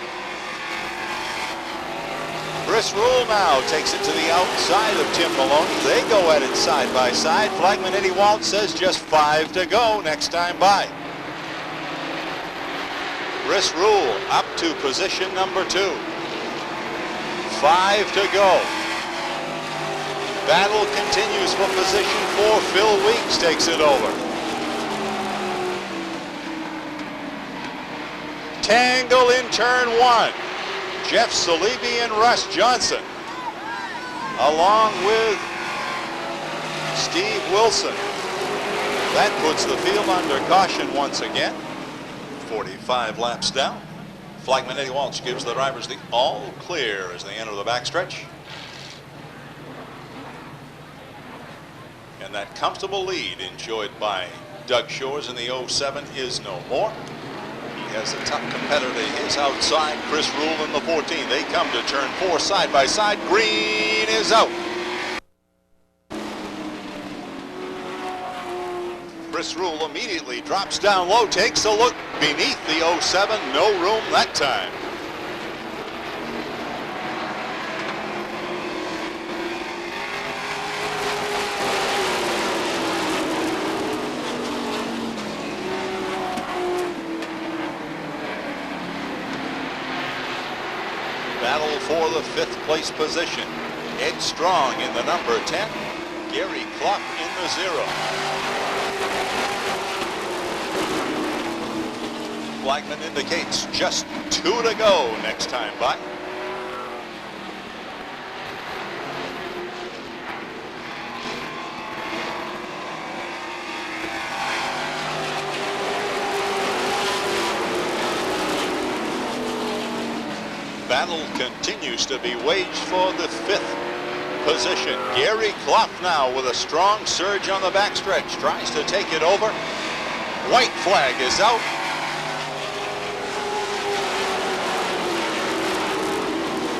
S1: Chris Rule now takes it to the outside of Tim Maloney. They go at it side by side. Flagman Eddie Waltz says just 5 to go next time by. Chris Rule up to position number 2. 5 to go. Battle continues for position 4. Phil Weeks takes it over. Tangle in turn 1. Jeff Salibi and Russ Johnson, along with Steve Wilson. That puts the field under caution once again. 45 laps down. Flagman Eddie Walsh gives the drivers the all clear as they enter the backstretch. And that comfortable lead enjoyed by Doug Shores in the 07 is no more. He has a tough competitor his outside, Chris Rule in the 14. They come to turn 4 side by side. Green is out. Chris Rule immediately drops down low, takes a look beneath the 07. No room that time. Battle for the 5th place position. Ed Strong in the number 10. Gary Clough in the 0. Flagman indicates just 2 to go next time by. Battle continues to be waged for the 5th position. Gary Clough now with a strong surge on the backstretch. Tries to take it over. White flag is out.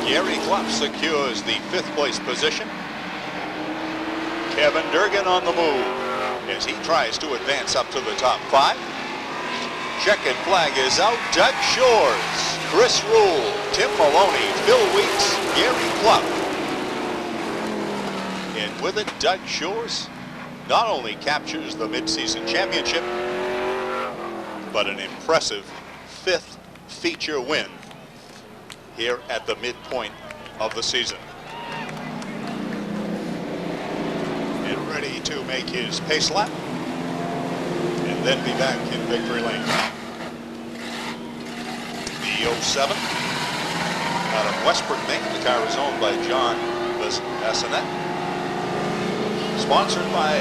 S1: Gary Clough secures the 5th place position. Kevin Durgan on the move as he tries to advance up to the top 5. Checkered flag is out. Doug Shores, Chris Rule, Tim Maloney, Phil Weeks, Gary Clough. And with it, Doug Shores not only captures the midseason championship, but an impressive 5th feature win here at the midpoint of the season. And ready to make his pace lap and then be back in victory lane. The 07 out of Westbrook, Maine. The car is owned by John Bassinet. Sponsored by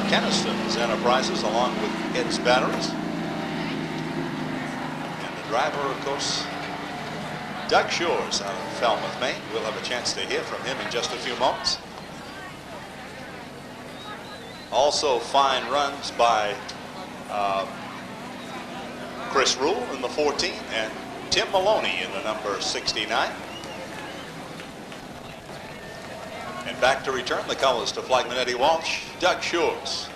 S1: Keniston's Enterprises along with Ed's Batteries. And the driver, of course, Doug Shores out of Falmouth, Maine. We'll have a chance to hear from him in just a few moments. Also fine runs by Chris Rule in the 14 and Tim Maloney in the number 69. And back to return the colors to flagman Eddie Walsh, Doug Shores.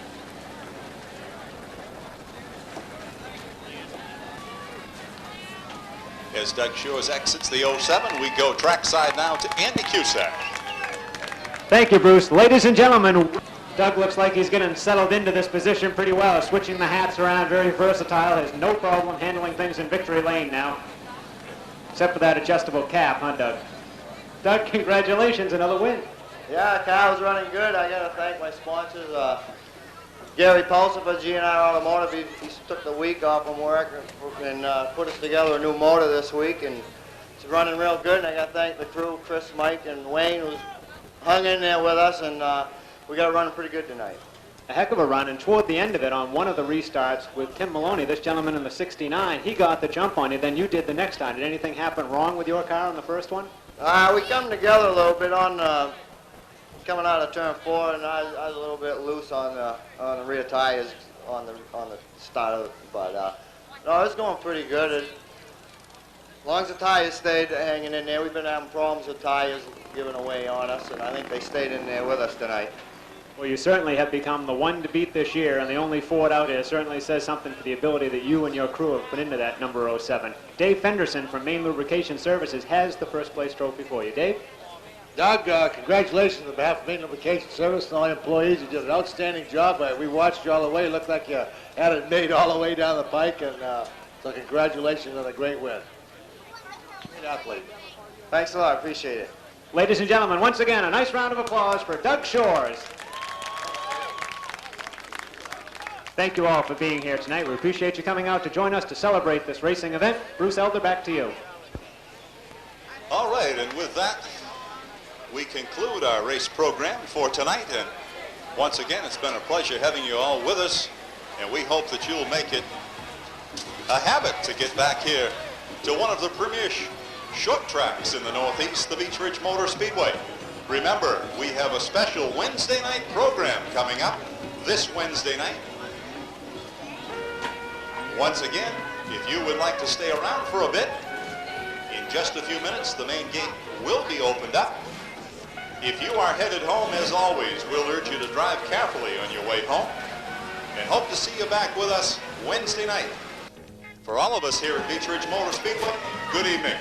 S1: As Doug Shores exits the 07, we go trackside now to Andy Cusack.
S2: Thank you, Bruce. Ladies and gentlemen, Doug looks like he's getting settled into this position pretty well, switching the hats around, very versatile, has no problem handling things in victory lane now, except for that adjustable cap, huh, Doug? Doug, congratulations, another win.
S8: Yeah, the car was running good. I got to thank my sponsors, Gary Paulson for GNR Automotive. He took the week off from work and put us together a new motor this week, and it's running real good. And I got to thank the crew, Chris, Mike, and Wayne, who's hung in there with us, and we got it running pretty good tonight.
S2: A heck of a run, and toward the end of it, on one of the restarts with Tim Maloney, this gentleman in the 69, he got the jump on you, then you did the next time. Did anything happen wrong with your car on the first one?
S8: We come together a little bit on coming out of turn 4, and I was a little bit loose on the rear tires on the start of it, but no, it's going pretty good. As long as the tires stayed hanging in there, we've been having problems with tires giving away on us, and I think they stayed in there with us tonight.
S2: Well, you certainly have become the one to beat this year, and the only Ford out here certainly says something for the ability that you and your crew have put into that number 07. Dave Fenderson from Maine Lubrication Services has the first place trophy for you. Dave?
S7: Doug, congratulations on behalf of Maine Lubrication Service and all the employees. You did an outstanding job. We watched you all the way. It looked like you had it made all the way down the pike, and so congratulations on a great win. Great athlete.
S8: Thanks a lot. Appreciate it.
S2: Ladies and gentlemen, once again, a nice round of applause for Doug Shores. Thank you all for being here tonight. We appreciate you coming out to join us to celebrate this racing event. Bruce Elder, back to you.
S1: All right, and with that, we conclude our race program for tonight. And once again, it's been a pleasure having you all with us, and we hope that you'll make it a habit to get back here to one of the premier short tracks in the Northeast, the Beech Ridge Motor Speedway. Remember, we have a special Wednesday night program coming up this Wednesday night. Once again, if you would like to stay around for a bit, in just a few minutes, the main gate will be opened up. If you are headed home, as always, we'll urge you to drive carefully on your way home. and hope to see you back with us Wednesday night. For all of us here at Beech Ridge Motor Speedway, good evening.